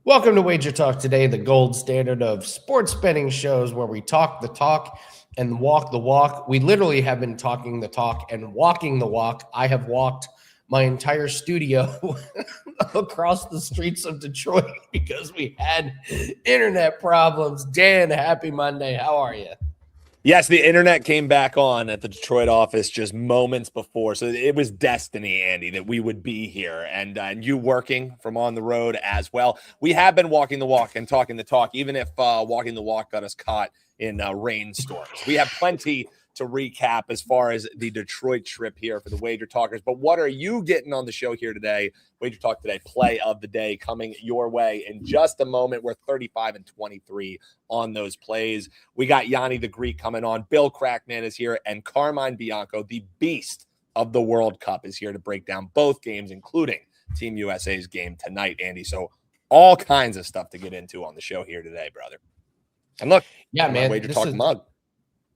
Welcome to WagerTalk Today, the gold standard of sports betting shows where we talk the talk and walk the walk. We literally have been talking the talk and walking the walk. I have walked my entire studio across the streets of Detroit because we had internet problems. Dan, happy Monday. How are you? Yes, the internet came back on at the Detroit office just moments before. So it was destiny, Andy, that we would be here and you working from on the road as well. We have been walking the walk and talking the talk, even if walking the walk got us caught in rainstorms. We have plenty to recap as far as the Detroit trip here for the Wager Talkers. But what are you getting on the show here today? Wager Talk Today play of the day coming your way in just a moment. We're 35 and 23 on those plays. We got Gianni the Greek coming on. Bill Crackman is here, and Carmine Bianco, the beast of the World Cup, is here to break down both games, including Team USA's game tonight, Andy. So all kinds of stuff to get into on the show here today, brother. And look, yeah, man, Wager Talk mug.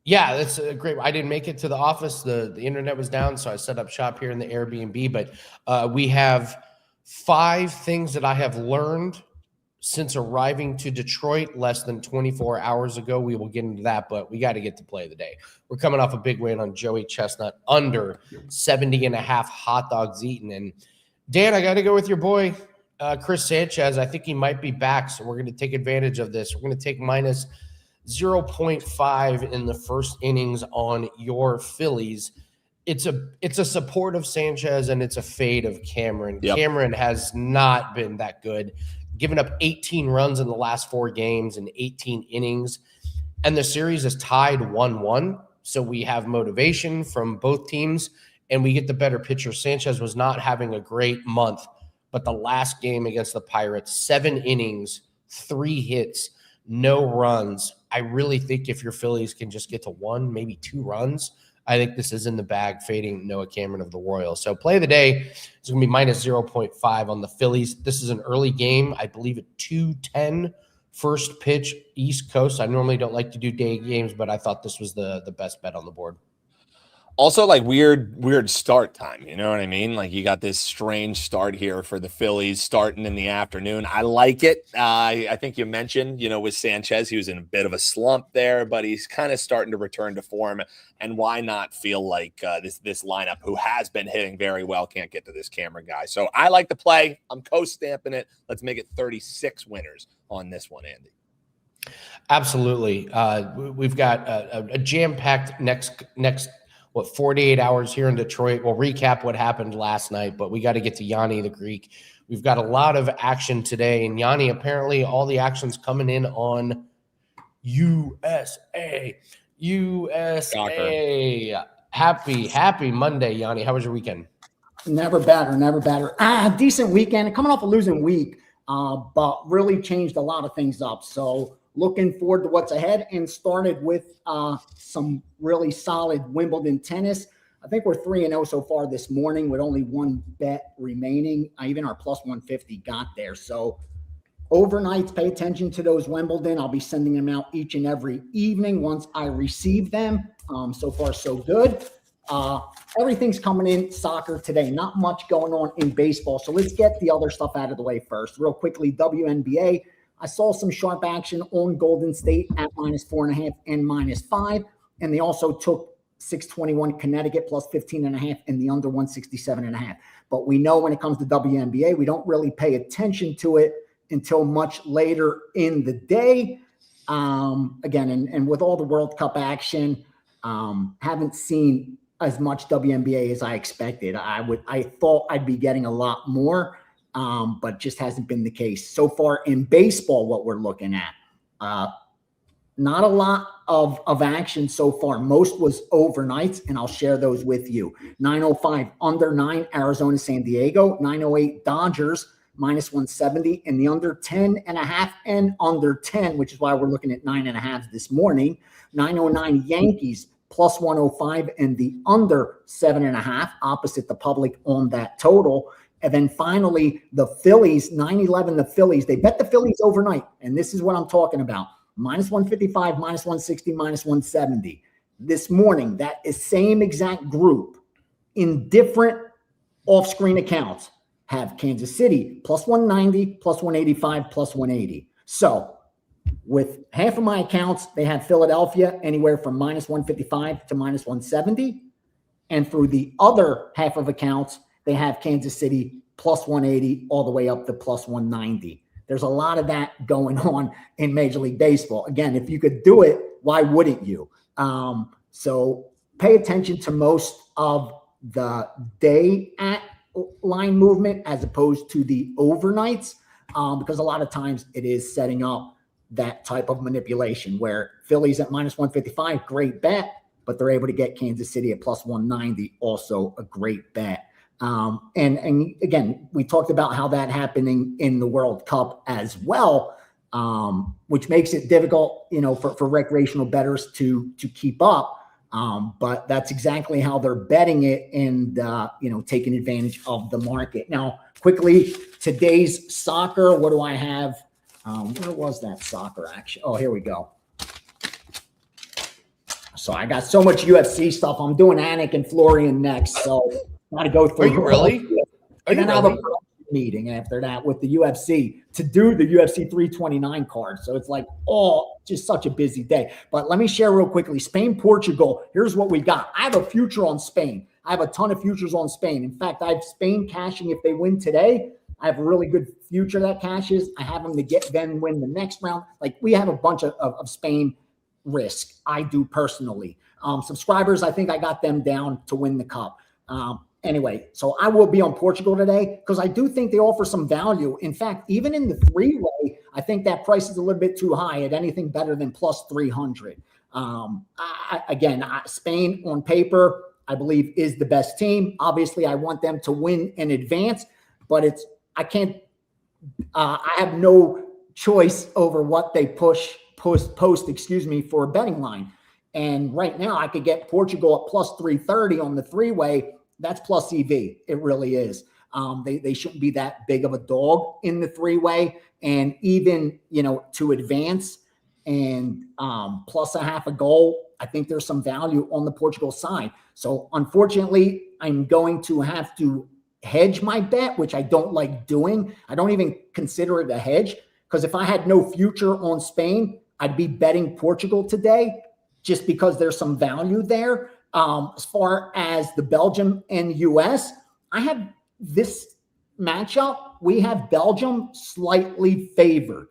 Yeah, that's a great. I didn't make it to the office. The internet was down, so I set up shop here in the Airbnb. But we have 5 things that I have learned since arriving to Detroit less than 24 hours ago. We will get into that, but we got to get to play of the day. We're coming off a big win on Joey Chestnut, under 70.5 hot dogs eaten. And Dan, I got to go with your boy, Chris Sanchez. I think he might be back, so we're going to take advantage of this. We're going to take minus 0.5 in the first innings on your Phillies. It's a support of Sanchez and it's a fade of Cameron. Yep. Cameron has not been that good, given up 18 runs in the last 4 games and 18 innings, and the series is tied 1-1. So we have motivation from both teams and we get the better pitcher. Sanchez was not having a great month, but the last game against the Pirates, 7 innings, 3 hits, no runs. I really think if your Phillies can just get to 1, maybe 2 runs, I think this is in the bag, fading Noah Cameron of the Royals. So play of the day is going to be minus 0.5 on the Phillies. This is an early game, I believe at 2:10 first pitch, East Coast. I normally don't like to do day games, but I thought this was the best bet on the board. Also, like weird start time. You know what I mean? Like you got this strange start here for the Phillies starting in the afternoon. I like it. I think you mentioned, with Sanchez, he was in a bit of a slump there, but he's kind of starting to return to form. And why not feel like this lineup, who has been hitting very well, can't get to this Cameron guy? So I like the play. I'm co-stamping it. Let's make it 36 winners on this one, Andy. Absolutely. We've got a jam-packed next 48 hours here in Detroit. We'll recap what happened last night, but we got to get to Gianni the Greek. We've got a lot of action today, and Gianni, apparently all the action's coming in on USA. Happy Monday, Gianni. How was your weekend? Never better. Decent weekend. Coming off a losing week, but really changed a lot of things up. So looking forward to what's ahead, and started with some really solid Wimbledon tennis. I think we're 3-0 so far this morning with only 1 bet remaining. Even our plus 150 got there. So overnights, pay attention to those Wimbledon. I'll be sending them out each and every evening once I receive them. So far, so good. Everything's coming in soccer today. Not much going on in baseball. So let's get the other stuff out of the way first. Real quickly, WNBA. I saw some sharp action on Golden State at minus 4.5 and minus 5. And they also took 621 Connecticut plus 15.5 and the under 167.5. But we know when it comes to WNBA, we don't really pay attention to it until much later in the day. Again, and with all the World Cup action, haven't seen as much WNBA as I expected. I thought I'd be getting a lot more. But just hasn't been the case. So far in baseball, what we're looking at, not a lot of action so far. Most was overnights, and I'll share those with you. 9:05 under 9, Arizona, San Diego. 9:08 Dodgers, minus 170, and the under 10.5 and under 10, which is why we're looking at 9.5 this morning. 9:09 Yankees, plus 105, and the under 7.5, opposite the public on that total. And then finally, the Phillies, 9:11, the Phillies, they bet the Phillies overnight. And this is what I'm talking about. Minus 155, minus 160, minus 170. This morning, that is same exact group in different off-screen accounts have Kansas City plus 190, plus 185, plus 180. So with half of my accounts, they have Philadelphia anywhere from minus 155 to minus 170. And through the other half of accounts, they have Kansas City plus 180 all the way up to plus 190. There's a lot of that going on in Major League Baseball. Again, if you could do it, why wouldn't you? So pay attention to most of the day at line movement as opposed to the overnights, because a lot of times it is setting up that type of manipulation where Phillies at minus 155, great bet, but they're able to get Kansas City at plus 190, also a great bet. And again, we talked about how that happening in the World Cup as well, which makes it difficult, for recreational bettors to keep up. But that's exactly how they're betting it and, taking advantage of the market. Now, quickly, today's soccer, what do I have? Where was that soccer action? Oh, here we go. So I got so much UFC stuff. I'm doing Anik and Florian next. So got to go through. Are you really? And then I have a meeting after that with the UFC to do the UFC 329 card. So it's like, just such a busy day. But let me share real quickly. Spain, Portugal. Here's what we got. I have a future on Spain. I have a ton of futures on Spain. In fact, I have Spain cashing if they win today. I have a really good future that cashes. I have them to then win the next round. Like, we have a bunch of Spain risk. I do personally. Subscribers, I think I got them down to win the cup. Anyway, so I will be on Portugal today because I do think they offer some value. In fact, even in the three-way, I think that price is a little bit too high at anything better than plus 300. Spain on paper, I believe, is the best team. Obviously, I want them to win in advance, but I have no choice over what they post, for a betting line. And right now I could get Portugal at plus 330 on the three-way. That's plus EV. It really is. They shouldn't be that big of a dog in the three-way. And even, to advance and plus a half a goal, I think there's some value on the Portugal side. So unfortunately, I'm going to have to hedge my bet, which I don't like doing. I don't even consider it a hedge because if I had no future on Spain, I'd be betting Portugal today just because there's some value there. As far as the Belgium and US, I have this matchup. We have Belgium slightly favored.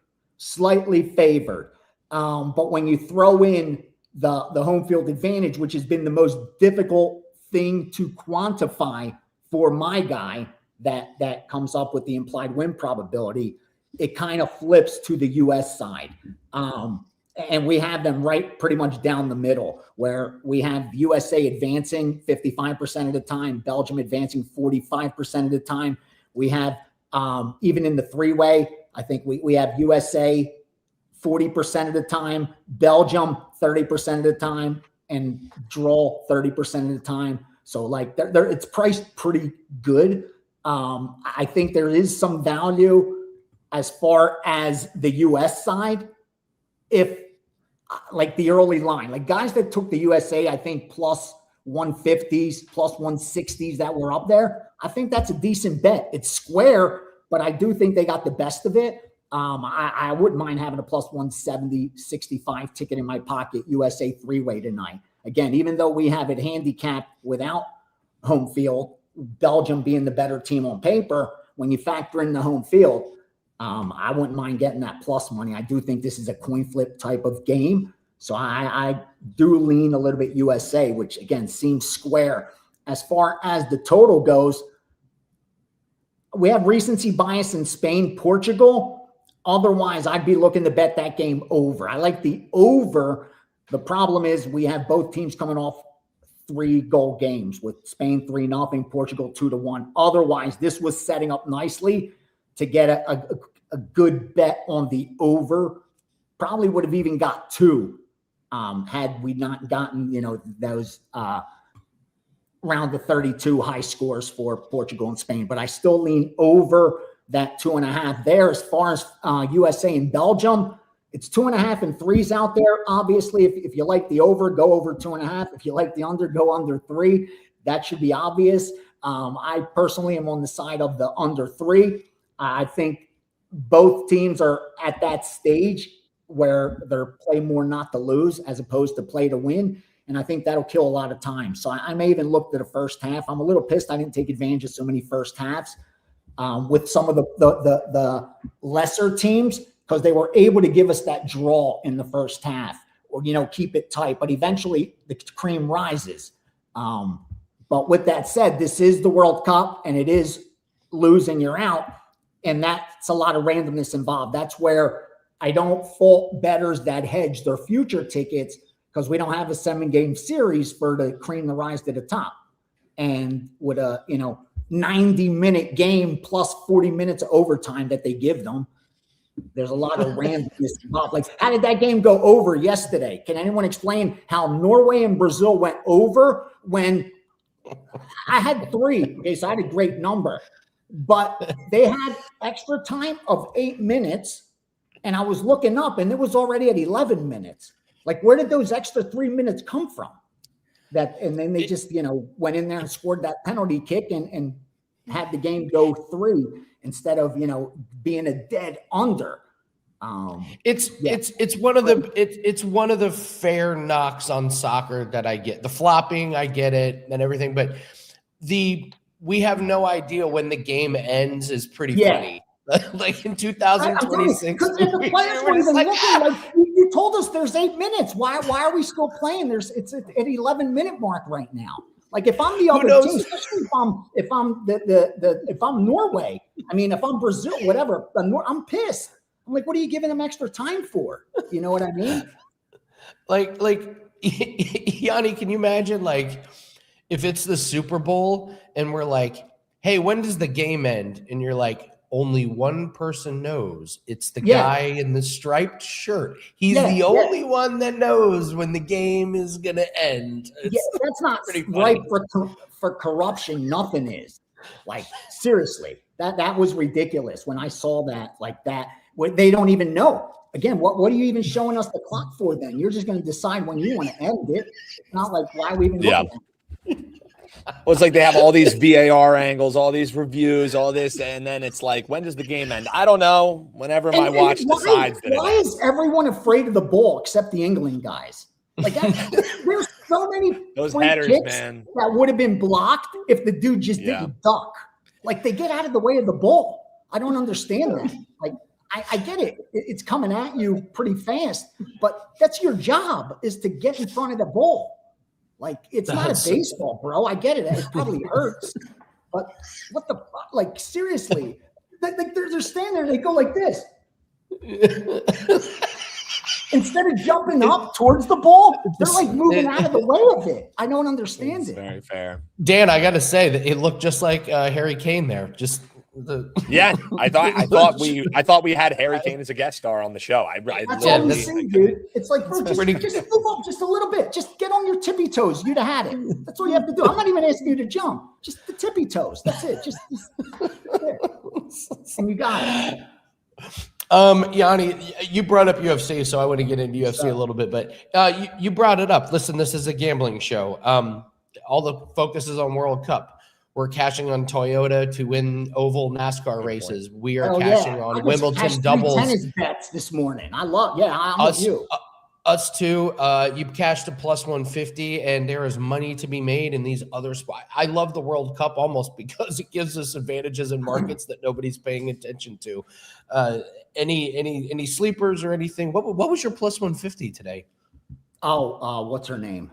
But when you throw in the home field advantage, which has been the most difficult thing to quantify for my guy that comes up with the implied win probability, it kind of flips to the US side. And we have them right pretty much down the middle, where we have USA advancing 55% of the time, Belgium advancing 45% of the time. We have, even in the three-way, I think we have USA 40% of the time, Belgium 30% of the time, and draw 30% of the time. So it's priced pretty good. I think there is some value as far as the US side. If the early line, guys that took the USA, I think plus 150s, plus 160s that were up there, I think that's a decent bet. It's square, but I do think they got the best of it. I wouldn't mind having a plus 170, 65 ticket in my pocket, USA three-way tonight. Again, even though we have it handicapped without home field, Belgium being the better team on paper, when you factor in the home field, I wouldn't mind getting that plus money. I do think this is a coin flip type of game. So I do lean a little bit USA, which again seems square. As far as the total goes, we have recency bias in Spain, Portugal. Otherwise, I'd be looking to bet that game over. I like the over. The problem is we have both teams coming off 3-goal games, with Spain 3-0, Portugal 2-1. Otherwise, this was setting up nicely to get a good bet on the over. Probably would have even got 2 had we not gotten, those round the 32 high scores for Portugal and Spain. But I still lean over that 2.5 there. As far as USA and Belgium, it's 2.5 and 3s out there. Obviously, if you like the over, go over 2.5. If you like the under, go under 3. That should be obvious. I personally am on the side of the under 3. I think both teams are at that stage where they're play more not to lose as opposed to play to win. And I think that'll kill a lot of time. So I may even look to the first half. I'm a little pissed I didn't take advantage of so many first halves with some of the lesser teams, because they were able to give us that draw in the first half or, keep it tight. But eventually the cream rises. But with that said, this is the World Cup and it is lose and you're out. And that's a lot of randomness involved. That's where I don't fault bettors that hedge their future tickets, because we don't have a 7-game series for the cream to rise to the top. And with a, 90-minute game plus 40 minutes of overtime that they give them, there's a lot of randomness involved. Like, how did that game go over yesterday? Can anyone explain how Norway and Brazil went over when I had 3? Okay, so I had a great number. But they had extra time of 8 minutes, and I was looking up, and it was already at 11 minutes. Like, where did those extra 3 minutes come from? And then they just, went in there and scored that penalty kick and had the game go 3 instead of, being a dead under. It's one of the fair knocks on soccer that I get. The flopping, I get it and everything, but we have no idea when the game ends is pretty funny. Like in 2026, the players were even looking like, you told us there's 8 minutes. Why are we still playing? It's at 11-minute mark right now. Like, if I'm the other team, especially if I'm Norway, if I'm Brazil, whatever, I'm pissed. I'm like, what are you giving them extra time for? You know what I mean? Like Gianni, can you imagine, like, if it's the Super Bowl and we're like, hey, when does the game end? And you're like, only one person knows. It's the guy in the striped shirt. He's the only one that knows when the game is going to end. That's not right for corruption. Nothing is. Like, seriously, that was ridiculous when I saw that, like that. They don't even know. Again, what are you even showing us the clock for then? You're just going to decide when you want to end it. It's not like, why are we even looking at it? Well, it's like they have all these VAR angles, all these reviews, all this, and then it's like, when does the game end? I don't know. Whenever my watch decides that. Why is everyone afraid of the ball except the England guys? Like, there's so many those headers, man, that would have been blocked if the dude just didn't duck. Like, they get out of the way of the ball. I don't understand that. Like, I get it. It's coming at you pretty fast, but that's your job, is to get in front of the ball. Like, it's not a baseball, bro. I get it. It probably hurts. But what the fuck? Like, seriously. They're standing there. They go like this. Instead of jumping up towards the ball, they're like moving out of the way of it. I don't understand it. Very fair. Dan, I got to say that it looked just like Harry Kane there. I thought we had Harry Kane as a guest star on the show. That's all I'm saying, dude. It's like, bro, just move up just a little bit. Just get on your tippy toes. You'd have had it. That's all you have to do. I'm not even asking you to jump. Just the tippy toes. That's it. Just there. And you got it. Gianni, you brought up UFC, so I want to get into UFC a little bit, but you brought it up. Listen, this is a gambling show. All the focus is on World Cup. We're cashing on Toyota to win oval NASCAR races. We are cashing on Wimbledon doubles. Tennis bets this morning. I'm with you. Us too. You cashed a plus 150, and there is money to be made in these other spots. I love the World Cup almost because it gives us advantages in markets that nobody's paying attention to. Any sleepers or anything? What was your plus 150 today? What's her name?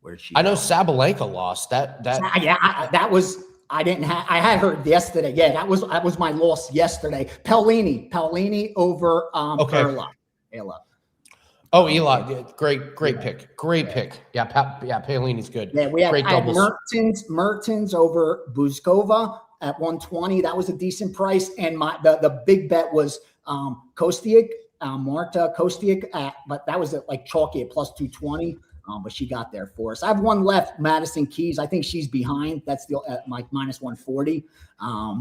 Where'd she? I know Sabalenka lost that. That was. I had her yesterday. Yeah, that was my loss yesterday. Paolini over Erla. Oh, Eli, great pick. Great pick. Yeah, Paolini's good. Yeah, we have great doubles. Mertens over Buzkova at 120. That was a decent price. And the big bet was Kostiuk, Marta Kostiuk, but that was like chalky at plus 220. But she got there for us. I have one left, Madison Keys. I think she's behind. That's the like minus 140.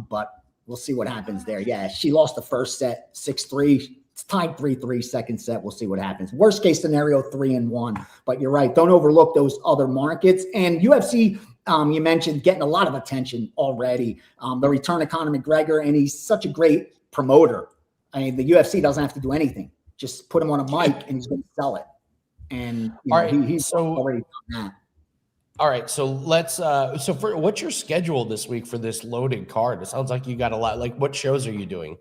But we'll see what happens there. Yeah, she lost the first set 6-3. It's tied 3-3 second set. We'll see what happens. Worst case scenario, 3-1. But you're right. Don't overlook those other markets. And UFC you mentioned getting a lot of attention already. The return of Conor McGregor, and he's such a great promoter. I mean, the UFC doesn't have to do anything. Just put him on a mic and he's going to sell it. And he's already done that. All right, so let's. What's your schedule this week for this loaded card? It sounds like you got a lot. Like, what shows are you doing?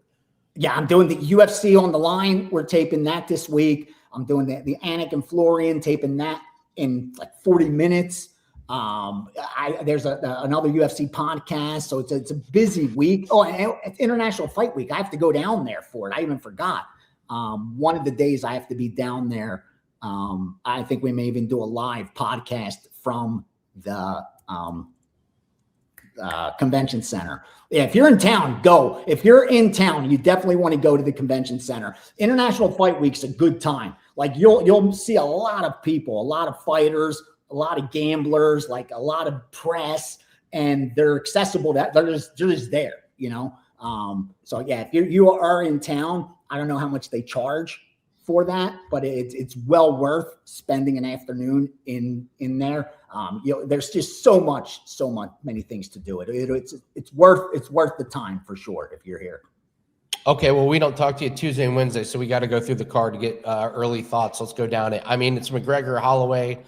Yeah, I'm doing the UFC on the line. We're taping that this week. I'm doing the Anik and Florian, taping that in like 40 minutes. There's another UFC podcast, so it's a busy week. Oh, and it's International Fight Week. I have to go down there for it. I even forgot. One of the days I have to be down there. I think we may even do a live podcast from the convention center. Yeah, if you're in town, go. If you're in town, you definitely want to go to the convention center. International Fight Week's a good time. Like you'll see a lot of people, a lot of fighters, a lot of gamblers, like a lot of press, and they're accessible. That they're just there, you know. So yeah, if you are in town, I don't know how much they charge for that, but it's well worth spending an afternoon in there. There's just many things to do. It's worth the time for sure if you're here. Okay, well, we don't talk to you Tuesday and Wednesday, so we got to go through the card to get early thoughts. Let's go down it. I mean, it's McGregor Holloway.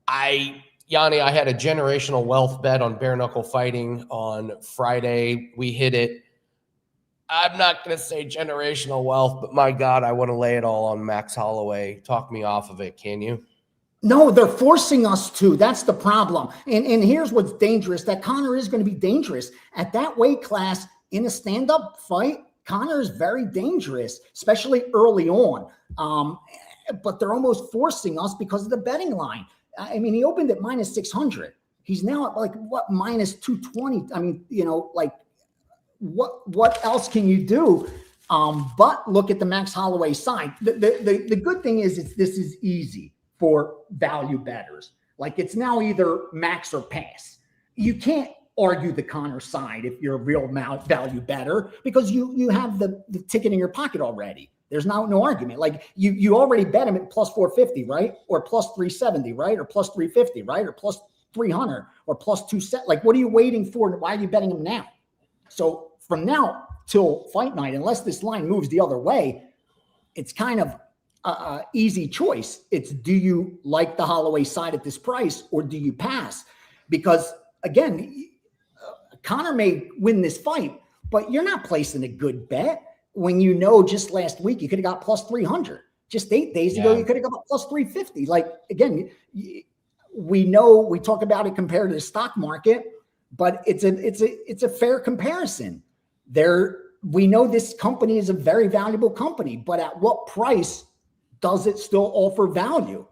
Gianni, I had a generational wealth bet on bare knuckle fighting on Friday. We hit it. I'm not going to say generational wealth, but my God, I want to lay it all on Max Holloway. Talk me off of it, can you? No, they're forcing us to. That's the problem. And here's what's dangerous, that Conor is going to be dangerous. At that weight class in a stand-up fight, Conor is very dangerous, especially early on. But they're almost forcing us because of the betting line. I mean, he opened at minus 600. He's now at like, what, minus 220? I mean, you know, like, what else can you do? But look at the Max Holloway side. The good thing is this is easy for value bettors. Like, it's now either max or pass. You can't argue the Conor side if you're a real value bettor because you have the ticket in your pocket already. There's no argument. Like you already bet him at plus 450, right? Or plus 370, right? Or plus 350, right? Or plus 300 or plus 270. Like, what are you waiting for? Why are you betting him now? So from now till fight night, unless this line moves the other way, it's kind of an easy choice. It's, do you like the Holloway side at this price or do you pass? Because again, Conor may win this fight, but you're not placing a good bet when you know just last week you could have got plus 300. Just 8 days ago, you could have got plus 350. Like, again, we know we talk about it compared to the stock market, but it's a fair comparison. We know this company is a very valuable company, but at what price does it still offer value?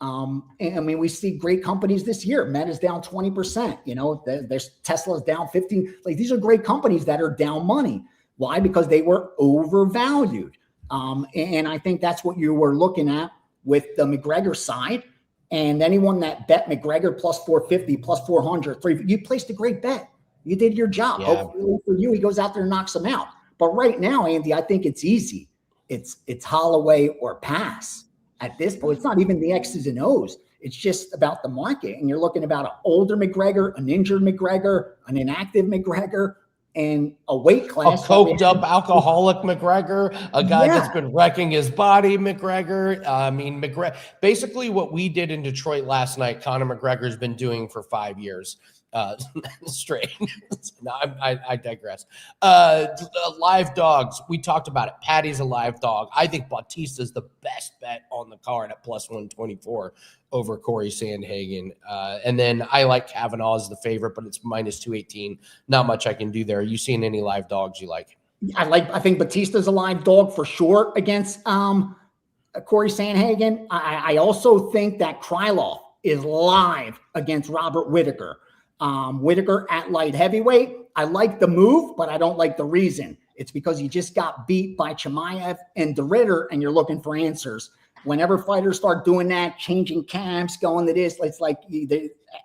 And I mean, we see great companies this year. Meta's down 20%. You know, there's Tesla's down 15. Like, these are great companies that are down money. Why? Because they were overvalued. And I think that's what you were looking at with the McGregor side. And anyone that bet McGregor plus 450, plus 400, you placed a great bet. You did your job. Yeah. Hopefully for you, he goes out there and knocks him out. But right now, Andy, I think it's easy. It's Holloway or pass at this point. It's not even the X's and O's. It's just about the market. And you're looking about an older McGregor, an injured McGregor, an inactive McGregor, and a weight class. A coked up alcoholic McGregor, a guy that's been wrecking his body McGregor. I mean, McGregor, basically what we did in Detroit last night, Conor McGregor's been doing for 5 years straight. No, I digress. Live dogs, we talked about it. Patty's a live dog. I think Bautista's the best bet on the card at plus 124 over Corey Sandhagen. And then I like Kavanaugh as the favorite, but it's minus 218. Not much I can do there. Are you seeing any live dogs you like? I think Bautista's a live dog for sure against Corey Sandhagen. I also think that Krylov is live against Robert Whittaker. Whittaker at light heavyweight. I like the move, but I don't like the reason. It's because you just got beat by Chimaev and DeRitter, and you're looking for answers. Whenever fighters start doing that, changing camps, going to this, it's like,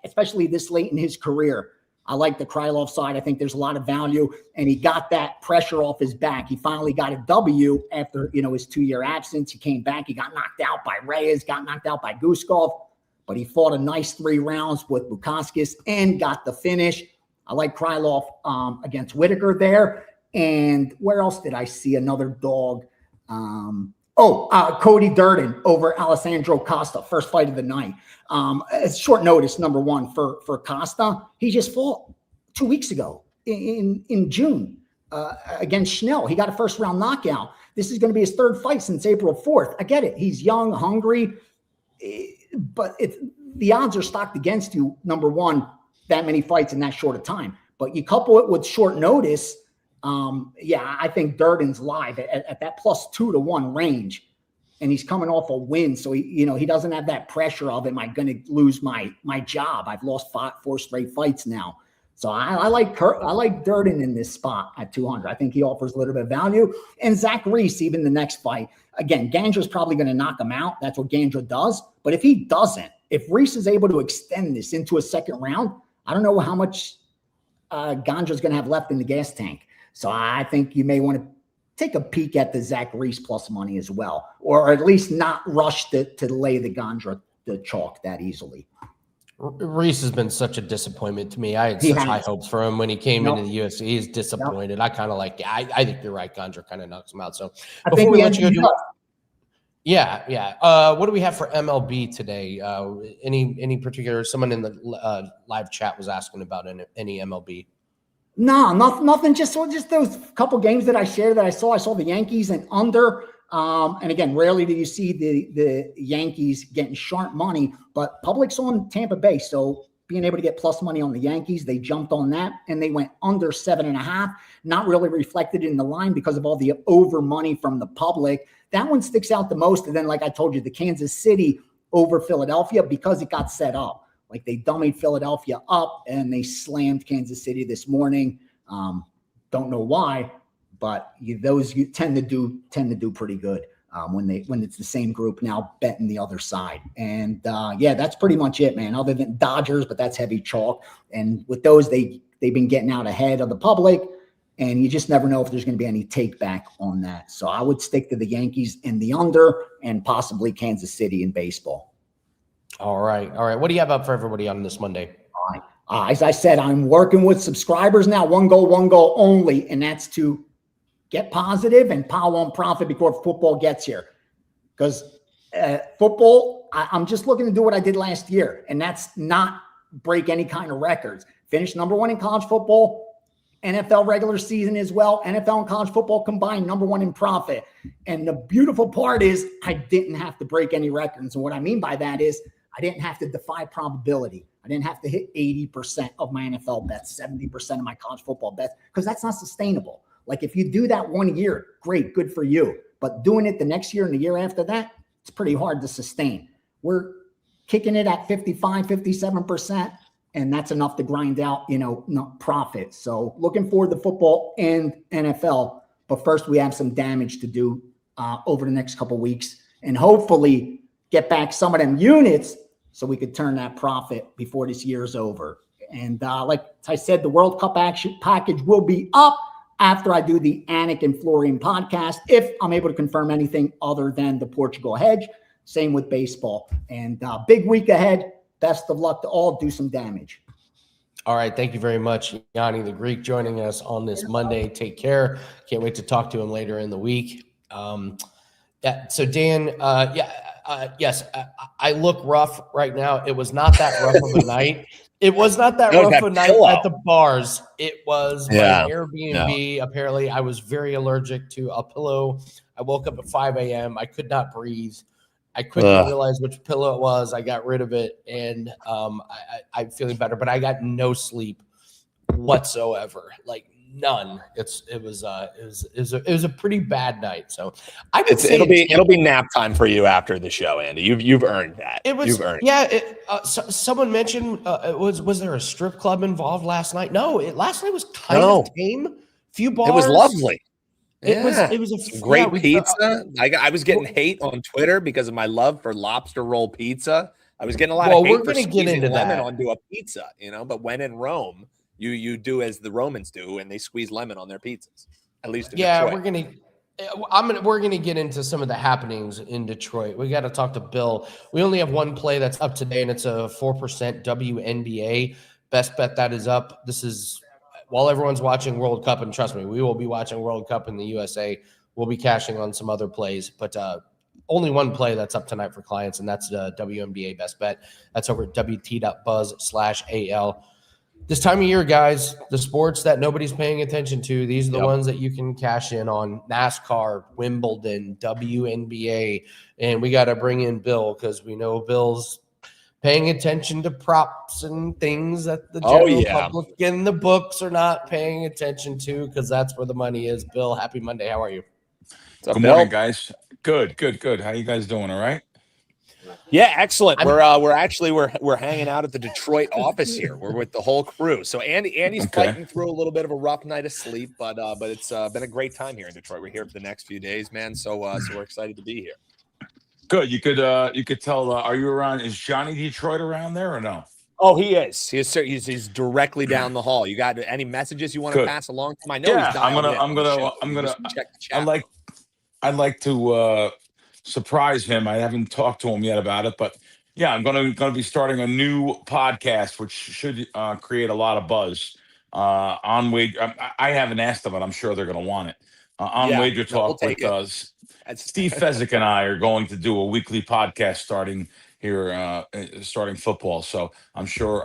especially this late in his career, I like the Krylov side. I think there's a lot of value, and he got that pressure off his back. He finally got a W after, his 2-year absence. He came back. He got knocked out by Reyes, got knocked out by Guskov. but he fought a nice 3 rounds with Bukauskas and got the finish. I like Krylov against Whitaker there. And where else did I see another dog? Cody Durden over Alessandro Costa, first fight of the night. It's short notice, number one, for Costa. He just fought 2 weeks ago in June against Schnell. He got a first-round knockout. This is going to be his 3rd fight since April 4th. I get it. He's young, hungry, but the odds are stacked against you, number one, that many fights in that short of time. But you couple it with short notice, I think Durden's live at that +2 to 1 range, and he's coming off a win, so he doesn't have that pressure of, am I going to lose my job? I've lost 4 straight fights now, so I like Durden in this spot at 200. I think he offers a little bit of value, and Zach Reese even the next fight. Again, Gandra's probably going to knock him out. That's what Gandra does. But if he doesn't, if Reese is able to extend this into a 2nd round, I don't know how much Gandra's going to have left in the gas tank. So I think you may want to take a peek at the Zach Reese plus money as well, or at least not rush to lay the Gandra the chalk that easily. Reese has been such a disappointment to me. I had such high hopes for him when he came into the UFC. He's disappointed. I kind of like it. I think you're right. Gandra kind of knocks him out. So before we let you go, what do we have for MLB today? Any particular? Someone in the live chat was asking about any MLB. No, nothing. Just those couple games that I shared that I saw. I saw the Yankees and under. And again, rarely do you see the Yankees getting sharp money, but public's on Tampa Bay. So being able to get plus money on the Yankees, they jumped on that and they went under 7.5, not really reflected in the line because of all the over money from the public. That one sticks out the most. And then, like I told you, the Kansas City over Philadelphia, because it got set up. Like they dummied Philadelphia up and they slammed Kansas City this morning. Don't know why, but you tend to do pretty good when it's the same group now betting the other side. And that's pretty much it, man. Other than Dodgers, but that's heavy chalk. And with those, they've been getting out ahead of the public, and you just never know if there's going to be any take back on that. So I would stick to the Yankees in the under and possibly Kansas City in baseball. All right. What do you have up for everybody on this Monday? All right. As I said, I'm working with subscribers now. One goal only, and that's to get positive and pile on profit before football gets here. Because football, I'm just looking to do what I did last year, and that's not break any kind of records. Finish number 1 in college football, NFL regular season as well. NFL and college football combined, number 1 in profit. And the beautiful part is I didn't have to break any records. And what I mean by that is I didn't have to defy probability. I didn't have to hit 80% of my NFL bets, 70% of my college football bets, because that's not sustainable. Like if you do that 1 year, great, good for you. But doing it the next year and the year after that, it's pretty hard to sustain. We're kicking it at 55, 57%, and that's enough to grind out, profit. So looking forward to football and NFL. But first, we have some damage to do over the next couple of weeks, and hopefully get back some of them units so we could turn that profit before this year's over. And like I said, the World Cup action package will be up after I do the Anik and Florian podcast, if I'm able to confirm anything other than the Portugal hedge. Same with baseball. And big week ahead. Best of luck to all. Do some damage. All right. Thank you very much, Gianni the Greek, joining us on this Monday. Take care. Can't wait to talk to him later in the week. So Dan, yes, I look rough right now. It was not that rough of a night. It was not that rough of a night at the bars. It was my Airbnb. Apparently, I was very allergic to a pillow. I woke up at 5 a.m. I could not breathe. I couldn't realize which pillow it was. I got rid of it, and I'm feeling better. But I got no sleep whatsoever, like none. It was a pretty bad night. So I would say it'll be nap time for you after the show, Andy. You've earned that. You've earned it. Someone mentioned was there a strip club involved last night? No, last night was kind of tame. Few bars. It was lovely. It was a great pizza. I was getting hate on Twitter because of my love for lobster roll pizza. I was getting a lot of hate for squeezing lemon onto a pizza, But when in Rome, you do as the Romans do, and they squeeze lemon on their pizzas. At least in Detroit. We're gonna get into some of the happenings in Detroit. We got to talk to Bill. We only have one play that's up today, and it's a 4% WNBA best bet that is up. This is while everyone's watching World Cup, and trust me, we will be watching World Cup in the USA. We'll be cashing on some other plays, but only one play that's up tonight for clients, and that's the WNBA best bet. That's over at wt.buzz/AL. This time of year, guys, the sports that nobody's paying attention to, these are the ones that you can cash in on: NASCAR, Wimbledon, WNBA. And we got to bring in Bill because we know Bill's paying attention to props and things that the general public and the books are not paying attention to, because that's where the money is. Bill, happy Monday. How are you? Good morning, guys. Good. How you guys doing? All right? Yeah, excellent. We're hanging out at the Detroit office here. We're with the whole crew. So Andy's fighting through a little bit of a rough night of sleep, but it's been a great time here in Detroit. We're here for the next few days, man. So we're excited to be here. Good. You could tell. Are you around? Is Gianni Detroit around there or no? Oh, he is. He's directly down the hall. You got any messages you want to pass along to him? I know he's dialed in. I'm gonna check the chat. I'd like to surprise him. I haven't talked to him yet about it, but yeah, I'm gonna be starting a new podcast, which should create a lot of buzz on Wager. I haven't asked them, but I'm sure they're gonna want it on WagerTalk with us. Steve Fezzik and I are going to do a weekly podcast starting here, starting football. So I'm sure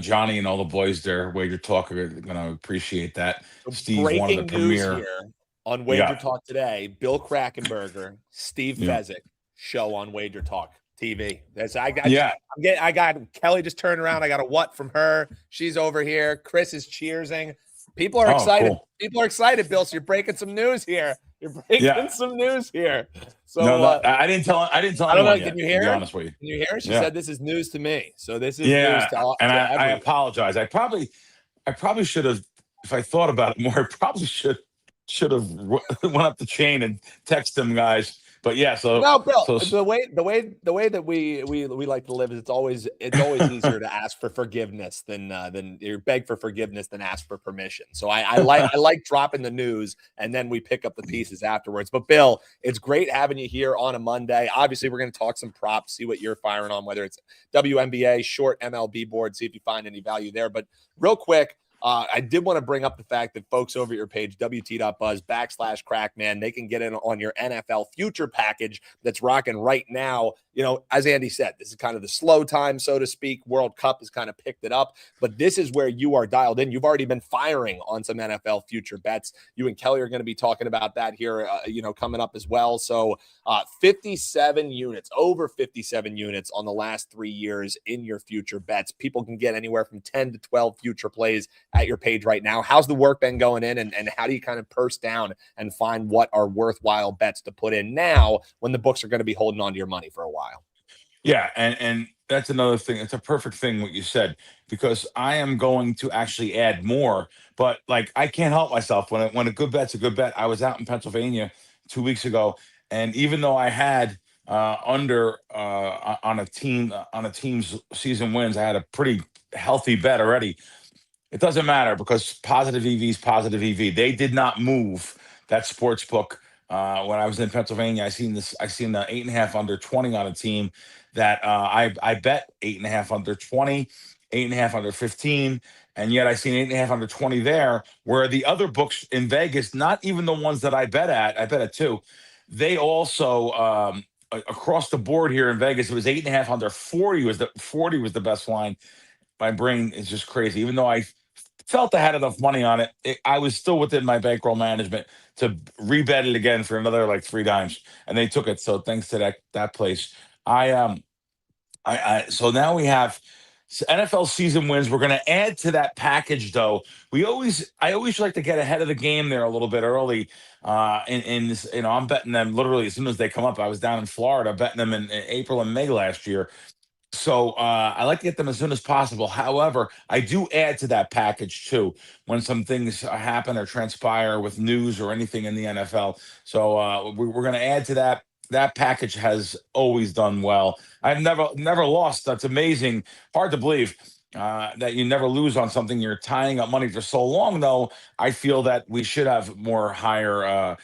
Johnny and all the boys there, WagerTalk, are going to appreciate that. Steve's one of the premier here on WagerTalk Today. Bill Krackomberger, Steve Fezzik show on WagerTalk TV. I got Kelly just turned around. I got a what from her. She's over here. Chris is cheersing. People are excited. Cool. People are excited, Bill. So you're breaking some news here. Some news here. So I didn't tell anyone yet. Can you hear her? To be honest with you. Can you hear her? She said this is news to me. So this is news to all. And I apologize. I probably should have, if I thought about it more, I probably should have went up the chain and texted them guys. But yeah, so no, Bill. The way that we like to live is it's always easier to ask for forgiveness than you beg for forgiveness than ask for permission. So I like dropping the news and then we pick up the pieces afterwards. But Bill, it's great having you here on a Monday. Obviously, we're going to talk some props, see what you're firing on, whether it's WNBA, short MLB board, see if you find any value there. But real quick. I did want to bring up the fact that folks over at your page, wt.buzz/crackman, they can get in on your NFL future package that's rocking right now. You know, as Andy said, this is kind of the slow time, so to speak. World Cup has kind of picked it up, but this is where you are dialed in. You've already been firing on some NFL future bets. You and Kelly are going to be talking about that here, coming up as well. So 57 units, over 57 units on the last 3 years in your future bets. People can get anywhere from 10 to 12 future plays at your page right now. How's the work been going in, and how do you kind of purse down and find what are worthwhile bets to put in now when the books are going to be holding on to your money for a while? Yeah, and that's another thing. It's a perfect thing what you said, because I am going to actually add more, but like I can't help myself when a good bet's a good bet. I was out in Pennsylvania 2 weeks ago, and even though I had under on a team's season wins, I had a pretty healthy bet already. It doesn't matter because positive EV is positive EV. They did not move that sports book. When I was in Pennsylvania, I seen the 8.5 under 20 on a team that I bet 8.5 under 20, 8.5 under 15, and yet I seen 8.5 under 20 there, where the other books in Vegas, not even the ones that I bet at too, they also across the board here in Vegas, it was 8.5 under 40 was the best line. My brain is just crazy. Even though I felt I had enough money on it, I was still within my bankroll management to rebet it again for another like 3 times, and they took it. So thanks to that place, so now we have NFL season wins. We're going to add to that package, though. I always like to get ahead of the game there a little bit early. In this, I'm betting them literally as soon as they come up. I was down in Florida betting them in April and May last year. So I like to get them as soon as possible. However, I do add to that package too when some things happen or transpire with news or anything in the NFL. So we're going to add to that. That package has always done well. I've never lost. That's amazing. Hard to believe. that you never lose on something. You're tying up money for so long, though. I feel that we should have more higher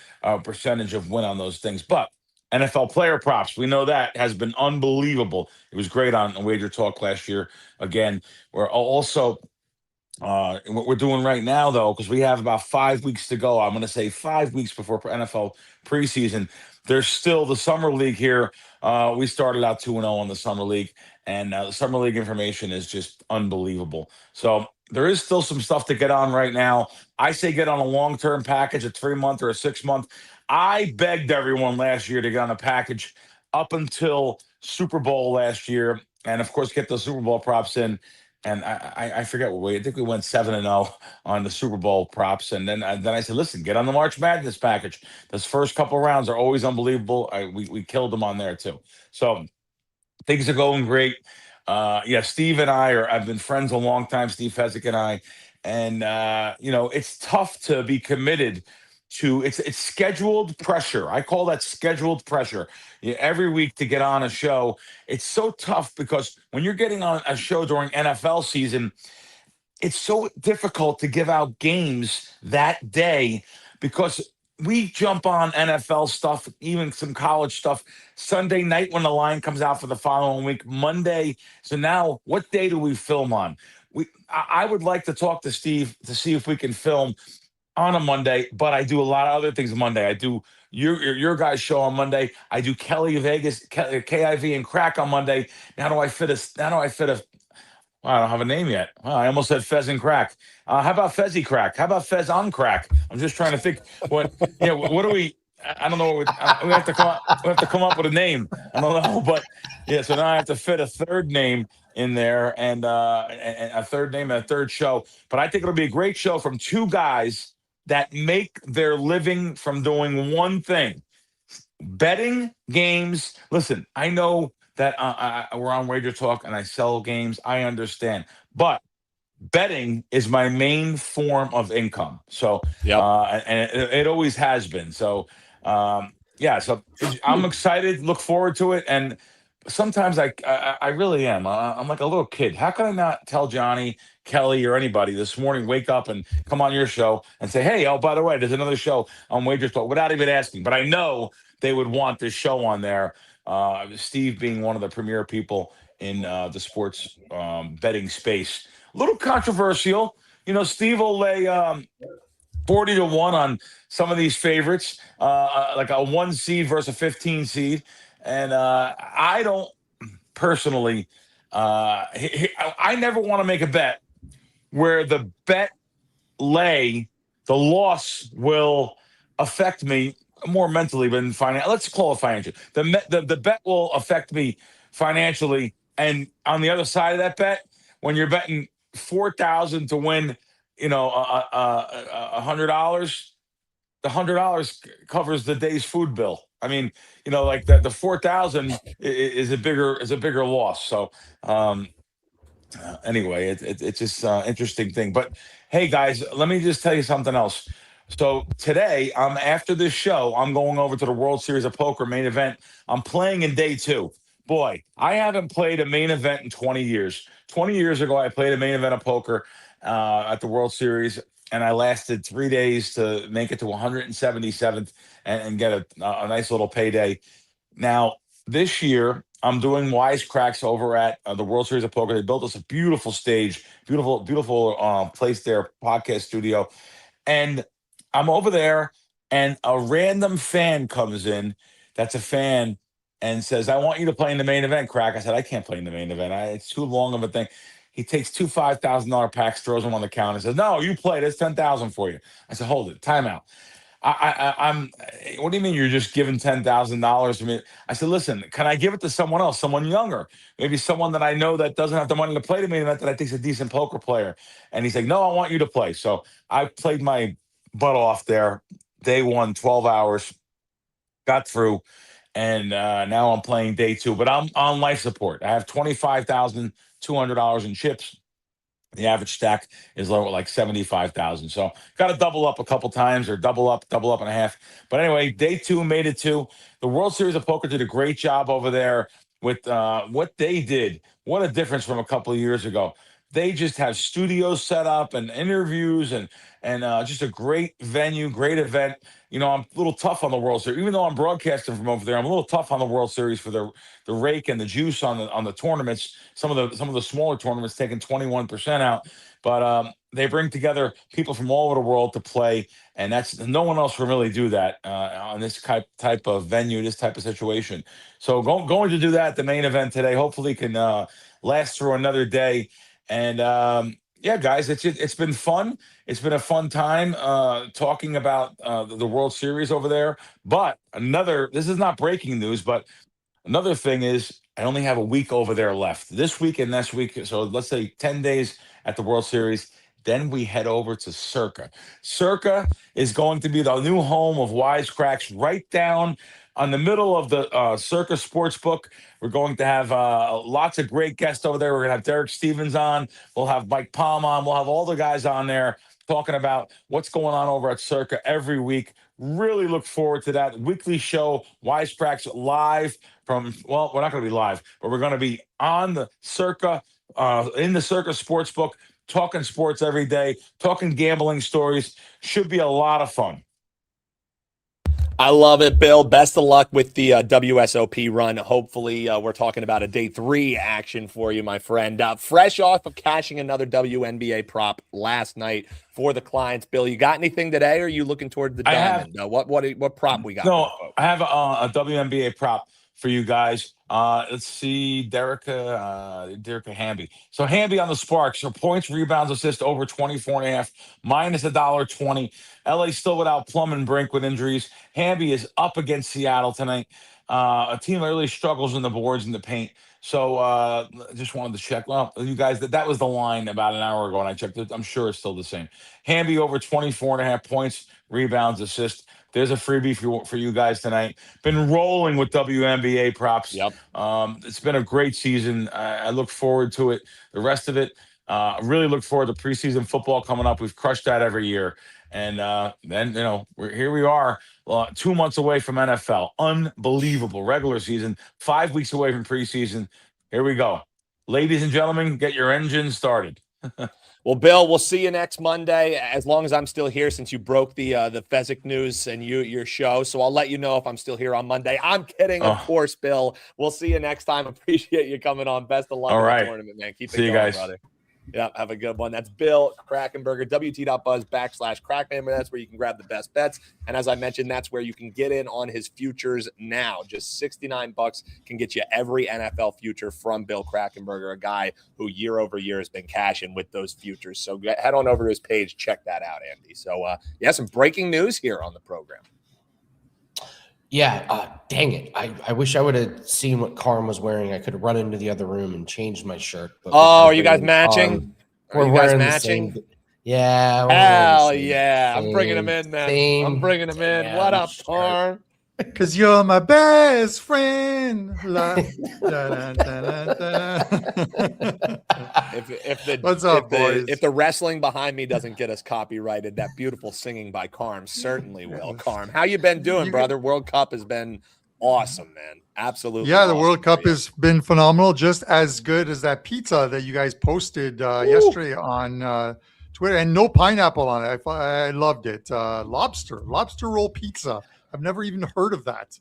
percentage of win on those things. But NFL player props, we know that has been unbelievable. It was great on Wager Talk last year. Again, we're also what we're doing right now, though, because we have about 5 weeks to go. I'm going to say 5 weeks before NFL preseason. There's still the summer league here. We started out 2-0 on the summer league, and the summer league information is just unbelievable. So there is still some stuff to get on right now. I say get on a long-term package, a 3-month or a 6-month. I begged everyone last year to get on a package up until Super Bowl last year, and of course get those Super Bowl props in. And I forget what I think we went 7-0 on the Super Bowl props, and then I said, listen, get on the March Madness package. Those first couple rounds are always unbelievable. We killed them on there too. So things are going great. Yeah, Steve and I've been friends a long time. Steve Fezzik and I, and it's tough to be committed to. It's scheduled pressure. I call that scheduled pressure. Every week to get on a show. It's so tough because when you're getting on a show during NFL season, it's so difficult to give out games that day because we jump on NFL stuff, even some college stuff, Sunday night when the line comes out for the following week, Monday. So now, what day do we film on? I would like to talk to Steve to see if we can film on a Monday, but I do a lot of other things Monday. I do your guys' show on Monday. I do Kelly Vegas, KIV, and Crack on Monday. Now do I fit a I don't have a name yet. Well, I almost said Fez and Crack. How about Fezzy Crack? How about Fez on Crack? I'm just trying to think. What do we? I don't know. We have to come up with a name. I don't know, but yeah. So now I have to fit a third name in there, and a third name and a third show. But I think it'll be a great show from two guys that make their living from doing one thing: betting games. Listen, I know that we're on Wager Talk and I sell games. I understand, but betting is my main form of income. So, and it always has been. So, so I'm excited. Look forward to it. And sometimes I really am. I'm like a little kid. How can I not tell Gianni, Kelly, or anybody this morning, wake up and come on your show and say, hey, oh, by the way, there's another show on Wager Talk without even asking. But I know they would want this show on there. Steve being one of the premier people in the sports betting space. A little controversial. Steve will lay 40-1 on some of these favorites, like a 1 seed versus a 15 seed. And I don't personally, I never want to make a bet where the bet the loss will affect me more mentally than financially. Let's call it financial. The bet will affect me financially. And on the other side of that bet, when you're betting 4,000 to win, $100, the $100 covers the day's food bill. I mean, like the 4,000 is a bigger loss. So, anyway, it's just interesting thing. But hey, guys, let me just tell you something else. So today, after this show, I'm going over to the World Series of Poker main event. I'm playing in day 2. Boy, I haven't played a main event in 20 years. 20 years ago, I played a main event of poker at the World Series, and I lasted 3 days to make it to 177th and get a nice little payday. Now, this year, I'm doing wisecracks over at the World Series of Poker. They built us a beautiful stage, beautiful place there, podcast studio. And I'm over there, and a random fan comes in that's a fan and says, I want you to play in the main event, Crack. I said, I can't play in the main event. It's too long of a thing. He takes 2 $5,000 packs, throws them on the counter, and says, no, you play. That's $10,000 for you. I said, hold it, time out. I'm. What do you mean you're just giving $10,000 to me? I said, listen, can I give it to someone else, someone younger, maybe someone that I know that doesn't have the money to play the main event that I think is a decent poker player? And he's like, no, I want you to play. So I played my butt off there. Day 1, 12 hours, got through, and now I'm playing day 2. But I'm on life support. I have $25,200 in chips. The average stack is low at like 75,000. So got to double up a couple times, or double up and a half. But anyway, day 2 made it to the World Series of Poker. Did a great job over there with what they did. What a difference from a couple of years ago. They just have studios set up and interviews and just a great venue, great event. I'm a little tough on the World Series, even though I'm broadcasting from over there. I'm a little tough on the World Series for the rake and the juice on the tournaments. Some of the smaller tournaments taking 21% out, but they bring together people from all over the world to play, and that's no one else can really do that on this type of venue, this type of situation. So going to do that, the main event today, hopefully can last through another day. And yeah, guys, it's been fun. It's been a fun time talking about the World Series over there. But this is not breaking news, but another thing is I only have a week over there left this week and next week. So let's say 10 days at the World Series. Then we head over to Circa. Circa is going to be the new home of Wisecracks, right down on the middle of the Circa Sportsbook. We're going to have lots of great guests over there. We're going to have Derek Stevens on. We'll have Mike Palm on. We'll have all the guys on there talking about what's going on over at Circa every week. Really look forward to that weekly show, Wisecracks live from, well, we're not going to be live, but we're going to be on the Circa, in the Circa Sportsbook, talking sports every day, talking gambling stories. Should be a lot of fun. I love it, Bill. Best of luck with the WSOP run. Hopefully, we're talking about a day 3 action for you, my friend. Fresh off of cashing another WNBA prop last night for the clients. Bill, you got anything today, or are you looking toward the diamond? What prop we got? No, I have a WNBA prop for you guys. Let's see, Derica Hamby. So Hamby on the Sparks. So points, rebounds, assists over 24.5, minus $1.20. LA still without Plum and Brink with injuries. Hamby is up against Seattle tonight. A team that really struggles in the boards and the paint. So just wanted to check. Well, you guys, that was the line about an hour ago, and I checked it. I'm sure it's still the same. Hamby over 24.5 points, rebounds, assists. There's a freebie for you guys tonight. Been rolling with WNBA props. Yep. It's been a great season. I look forward to it. The rest of it, really look forward to preseason football coming up. We've crushed that every year. And then, here we are 2 months away from NFL. Unbelievable. Regular season, 5 weeks away from preseason. Here we go. Ladies and gentlemen, get your engines started. Well, Bill, we'll see you next Monday, as long as I'm still here, since you broke the Fezzik news and your show. So I'll let you know if I'm still here on Monday. I'm kidding, of course, Bill. We'll see you next time. Appreciate you coming on. Best of luck in the tournament, man. Keep it going, guys. Brother. Yeah, have a good one. That's Bill Krackomberger, WT.buzz/Crackman. That's where you can grab the best bets. And as I mentioned, that's where you can get in on his futures now. Just $69 can get you every NFL future from Bill Krackomberger, a guy who year over year has been cashing with those futures. So head on over to his page. Check that out, Andy. So, some breaking news here on the program. Yeah, dang it. I wish I would have seen what Carm was wearing. I could have run into the other room and changed my shirt. But are you guys matching? We're wearing matching? The same. Yeah. Hell yeah. I'm bringing him in, man. I'm bringing him in. What up, Carm? Because you're my best friend. La, da, da, da, da. What's up, boys? If the wrestling behind me doesn't get us copyrighted, that beautiful singing by Carm certainly will. Carm, how you been doing, brother? World Cup has been awesome, man. Absolutely. Yeah, the World Cup has been phenomenal. Just as good as that pizza that you guys posted yesterday on Twitter, and no pineapple on it. I loved it. Lobster roll pizza. I've never even heard of that.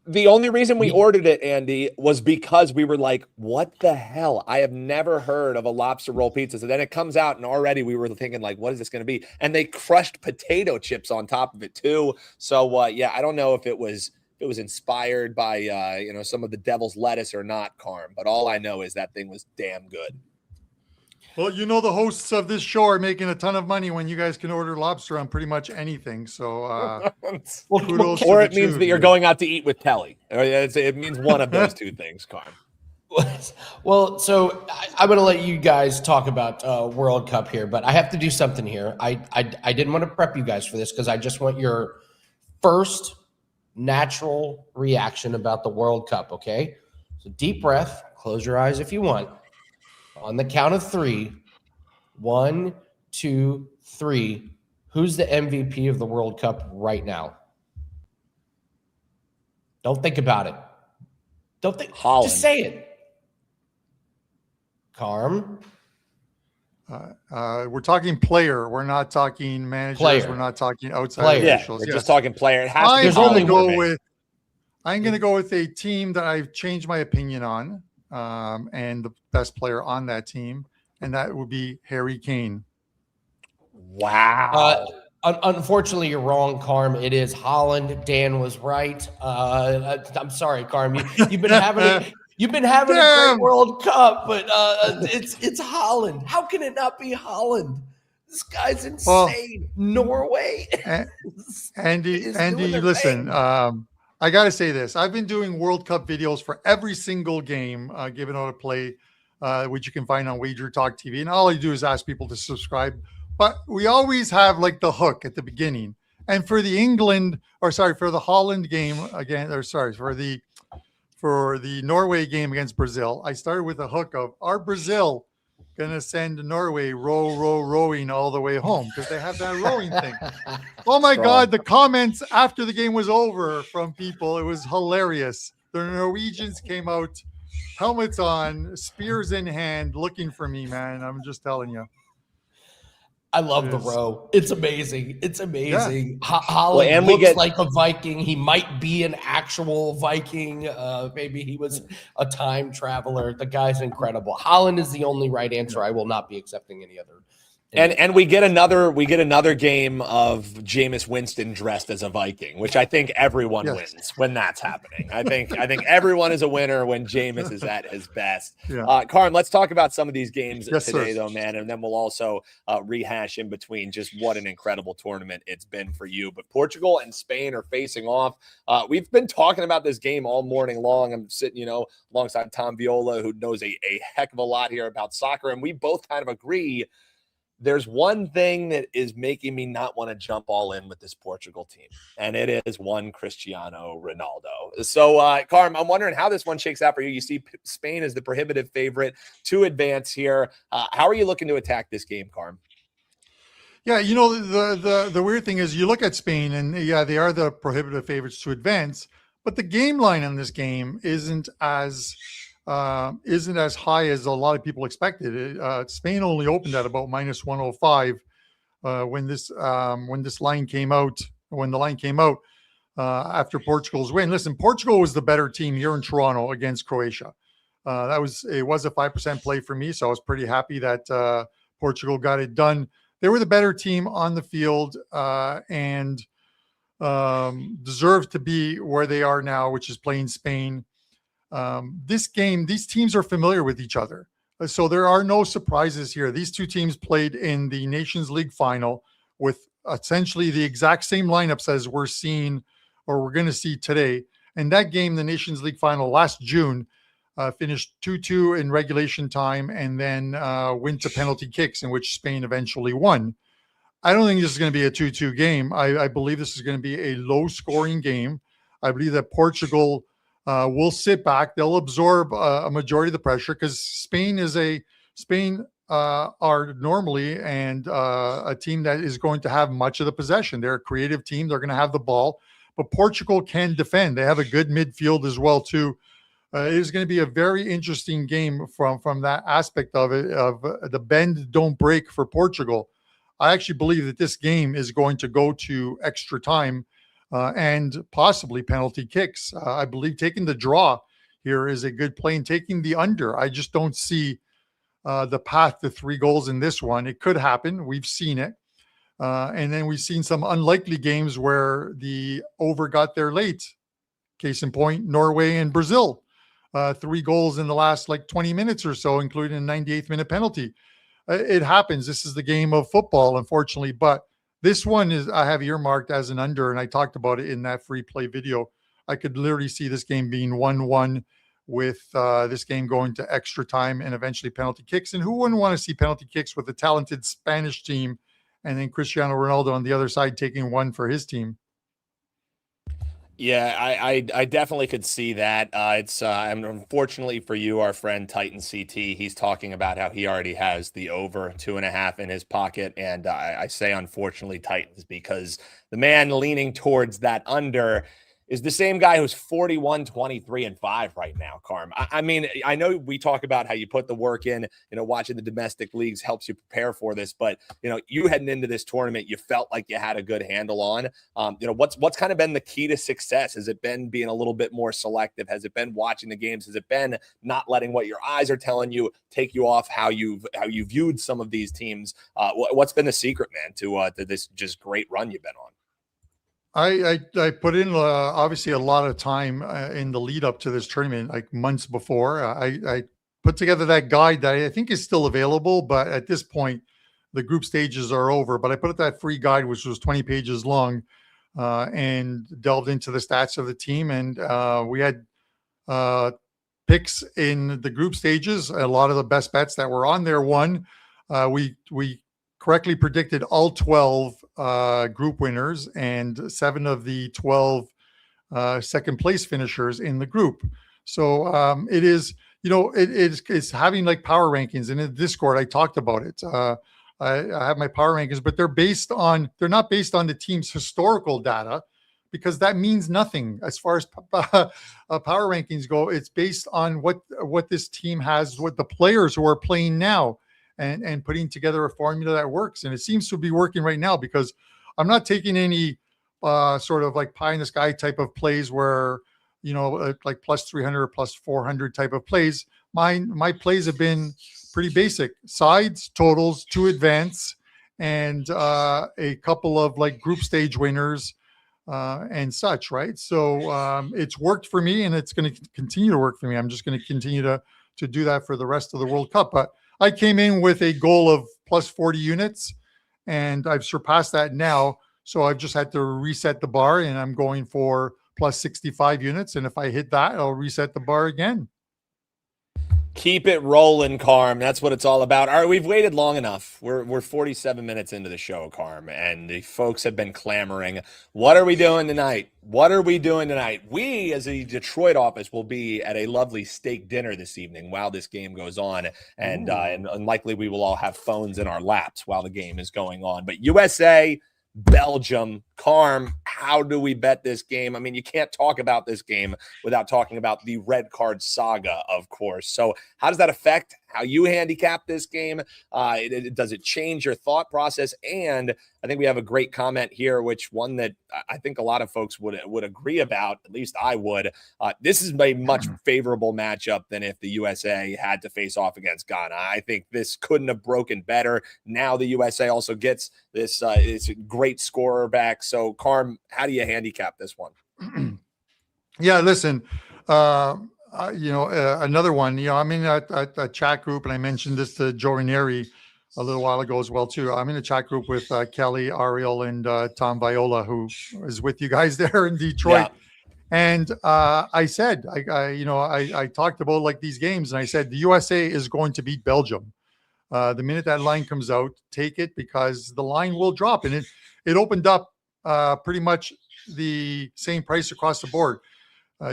The only reason we ordered it, Andy, was because we were like, what the hell? I have never heard of a lobster roll pizza. So then it comes out, and already we were thinking, like, what is this going to be? And they crushed potato chips on top of it too. So I don't know if it was inspired by some of the devil's lettuce or not, Carm. But all I know is that thing was damn good. Well, the hosts of this show are making a ton of money when you guys can order lobster on pretty much anything. So, kudos or it means that you're going out to eat with Telly. It means one of those two things, Carm. Well, so I'm going to let you guys talk about World Cup here, but I have to do something here. I didn't want to prep you guys for this because I just want your first natural reaction about the World Cup, okay? So deep breath, close your eyes if you want. On the count of 3, 1, 2, 3. Who's the MVP of the World Cup right now? Don't think about it. Don't think. Holland. Just say it. Carm. We're talking player. We're not talking managers. Player. We're not talking outside Player. Yeah, officials. we're Yes. just talking player. It has to be There's I'm only gonna one go for me. with. I'm going to go with a team that I've changed my opinion on, and the best player on that team, and that would be Harry Kane. Wow. Unfortunately, you're wrong, Carm. It is Holland. Dan was right. I'm sorry, Carm. You've been having a great Damn. World Cup, but it's Holland. How can it not be Holland? This guy's insane. Norway. Andy, is doing their listen. thing. I got to say this. I've been doing World Cup videos for every single game, given out a play, which you can find on WagerTalk TV. And all I do is ask people to subscribe. But we always have like the hook at the beginning. And for the for the Holland game again, for the Norway game against Brazil, I started with a hook of, are Brazil going to send Norway rowing all the way home? Because they have that rowing thing. Oh my God, the comments after the game was over from people, it was hilarious. The Norwegians came out, helmets on, spears in hand, looking for me, man. I'm just telling you. I love the row. It's amazing. It's amazing. Yeah. Holland and looks like a Viking. He might be an actual Viking. Maybe he was a time traveler. The guy's incredible. Holland is the only right answer. I will not be accepting any other. And we get another game of Jameis Winston dressed as a Viking, which I think everyone wins when that's happening. I think everyone is a winner when Jameis is at his best. Yeah. Carm, let's talk about some of these games today, though, man, and then we'll also rehash in between just what an incredible tournament it's been for you. But Portugal and Spain are facing off. We've been talking about this game all morning long. I'm sitting, alongside Tom Viola, who knows a heck of a lot here about soccer, and we both kind of agree. There's one thing that is making me not want to jump all in with this Portugal team, and it is one Cristiano Ronaldo. So, Carm, I'm wondering how this one shakes out for you. You see Spain as the prohibitive favorite to advance here. How are you looking to attack this game, Carm? Yeah, the weird thing is you look at Spain, and they are the prohibitive favorites to advance, but the game line on this game isn't as high as a lot of people expected. Spain only opened at about -105 when the line came out after Portugal's win. Listen, Portugal was the better team here in Toronto against Croatia. It was a 5% play for me, so I was pretty happy that Portugal got it done. They were the better team on the field and deserved to be where they are now, which is playing Spain. This game, these teams are familiar with each other. So there are no surprises here. These two teams played in the Nations League final with essentially the exact same lineups as we're going to see today. And that game, the Nations League final last June, finished 2-2 in regulation time and then went to penalty kicks, in which Spain eventually won. I don't think this is going to be a 2-2 game. I believe this is going to be a low-scoring game. I believe that Portugal will sit back. They'll absorb a majority of the pressure because Spain are normally a team that is going to have much of the possession. They're a creative team. They're going to have the ball, but Portugal can defend. They have a good midfield as well too. It is going to be a very interesting game from that aspect of it, of the bend don't break for Portugal. I actually believe that this game is going to go to extra time. And possibly penalty kicks. I believe taking the draw here is a good play, and taking the under. I just don't see the path to 3 goals in this one. It could happen. We've seen it. And then we've seen some unlikely games where the over got there late. Case in point, Norway and Brazil. 3 goals in the last 20 minutes or so, including a 98th minute penalty. It happens. This is the game of football, unfortunately. But this one I have earmarked as an under, and I talked about it in that free play video. I could literally see this game being 1-1 with this game going to extra time and eventually penalty kicks. And who wouldn't want to see penalty kicks with a talented Spanish team and then Cristiano Ronaldo on the other side taking one for his team? Yeah, I definitely could see that. It's unfortunately for you, our friend Titan CT, he's talking about how he already has the over 2.5 in his pocket. And I say, unfortunately, Titans, because the man leaning towards that under is the same guy who's 41, 23, and 5 right now, Carm. I mean, I know we talk about how you put the work in, watching the domestic leagues helps you prepare for this, but, you heading into this tournament, you felt like you had a good handle on, what's kind of been the key to success? Has it been being a little bit more selective? Has it been watching the games? Has it been not letting what your eyes are telling you take you off how you viewed some of these teams? What's been the secret, man, to this just great run you've been on? I put in obviously a lot of time in the lead up to this tournament, like months before. I put together that guide that I think is still available, but at this point, the group stages are over. But I put up that free guide, which was 20 pages long, and delved into the stats of the team. And we had picks in the group stages. A lot of the best bets that were on there won. We correctly predicted all 12 group winners and 7 of the 12 second place finishers in the group. So it is, it's having like power rankings. And in the Discord, I talked about it. I have my power rankings, but they're not based on the team's historical data, because that means nothing as far as power rankings go. It's based on what this team has, what the players who are playing now, and putting together a formula that works. And it seems to be working right now, because I'm not taking any sort of like pie in the sky type of plays where, like plus 300 or plus 400 type of plays. My plays have been pretty basic: sides, totals, 2 advance, and a couple of like group stage winners and such, right? So it's worked for me, and it's going to continue to work for me. I'm just going to continue to do that for the rest of the World Cup. But I came in with a goal of plus 40 units, and I've surpassed that now. So I've just had to reset the bar, and I'm going for plus 65 units. And if I hit that, I'll reset the bar again. Keep it rolling, Carm. That's what it's all about. All right, we've waited long enough. We're 47 minutes into the show, Carm, and the folks have been clamoring. What are we doing tonight? What are we doing tonight? We, as a Detroit office, will be at a lovely steak dinner this evening while this game goes on, and likely we will all have phones in our laps while the game is going on. But USA, Belgium, Carm, how do we bet this game? I mean, you can't talk about this game without talking about the red card saga, of course. So how does that affect how you handicap this game? Does it change your thought process? And I think we have a great comment here, which one that I think a lot of folks would agree about, at least I would. This is a much favorable matchup than if the USA had to face off against Ghana. I think this couldn't have broken better. Now the USA also gets this great scorer back. So, Carm, how do you handicap this one? Yeah, listen, another one, I'm in a chat group, and I mentioned this to Joe Ranieri a little while ago as well, too. I'm in a chat group with Kelly, Ariel, and Tom Viola, who is with you guys there in Detroit. Yeah. And I said, I talked about like these games, and I said, the USA is going to beat Belgium. The minute that line comes out, take it, because the line will drop. And it opened up pretty much the same price across the board.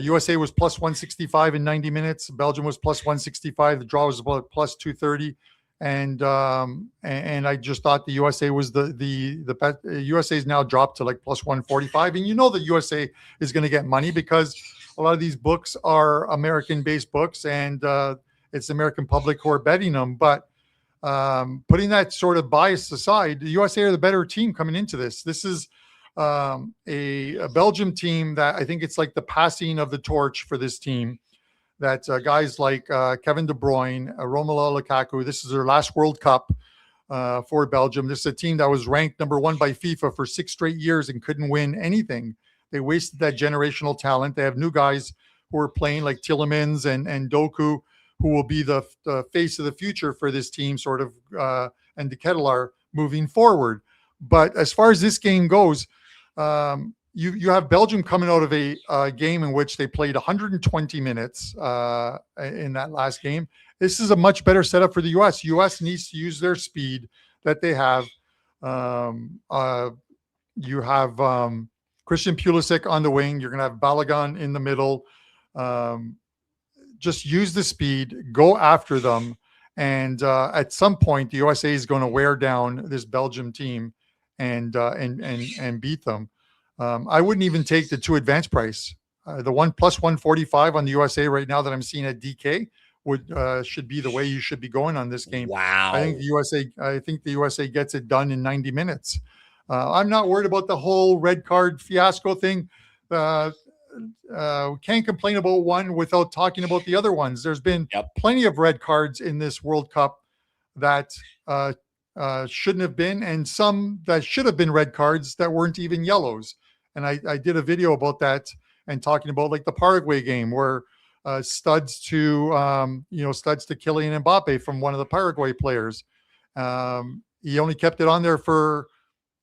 USA was plus 165 in 90 minutes. Belgium was plus 165. The draw was about plus 230. And I just thought the USA was the bet. USA's now dropped to like plus 145. And the USA is going to get money, because a lot of these books are American-based books, and it's the American public who are betting them. But putting that sort of bias aside, the USA are the better team coming into this. This is a Belgium team that I think it's like the passing of the torch for this team. That guys like Kevin De Bruyne, Romelu Lukaku, this is their last World Cup for Belgium. This is a team that was ranked number 1 by FIFA for 6 straight years and couldn't win anything. They wasted that generational talent. They have new guys who are playing like Tielemans and Doku, who will be the face of the future for this team, sort of, and De Ketelaar moving forward. But as far as this game goes, you have Belgium coming out of a game in which they played 120 minutes in that last game. This is a much better setup for the U.S. U.S. needs to use their speed that they have. You have Christian Pulisic on the wing. You're going to have Balogun in the middle. Just use the speed, go after them. And at some point, the USA is going to wear down this Belgium team and beat them. I wouldn't even take the 2 advanced price. The 1 plus 145 on the USA right now that I'm seeing at DK should be the way you should be going on this game. Wow. I think the USA gets it done in 90 minutes. I'm not worried about the whole red card fiasco thing. We can't complain about one without talking about the other ones. There's been plenty of red cards in this World Cup that shouldn't have been, and some that should have been red cards that weren't even yellows. And I did a video about that and talking about like the Paraguay game where studs to Kylian Mbappe from one of the Paraguay players. He only kept it on there for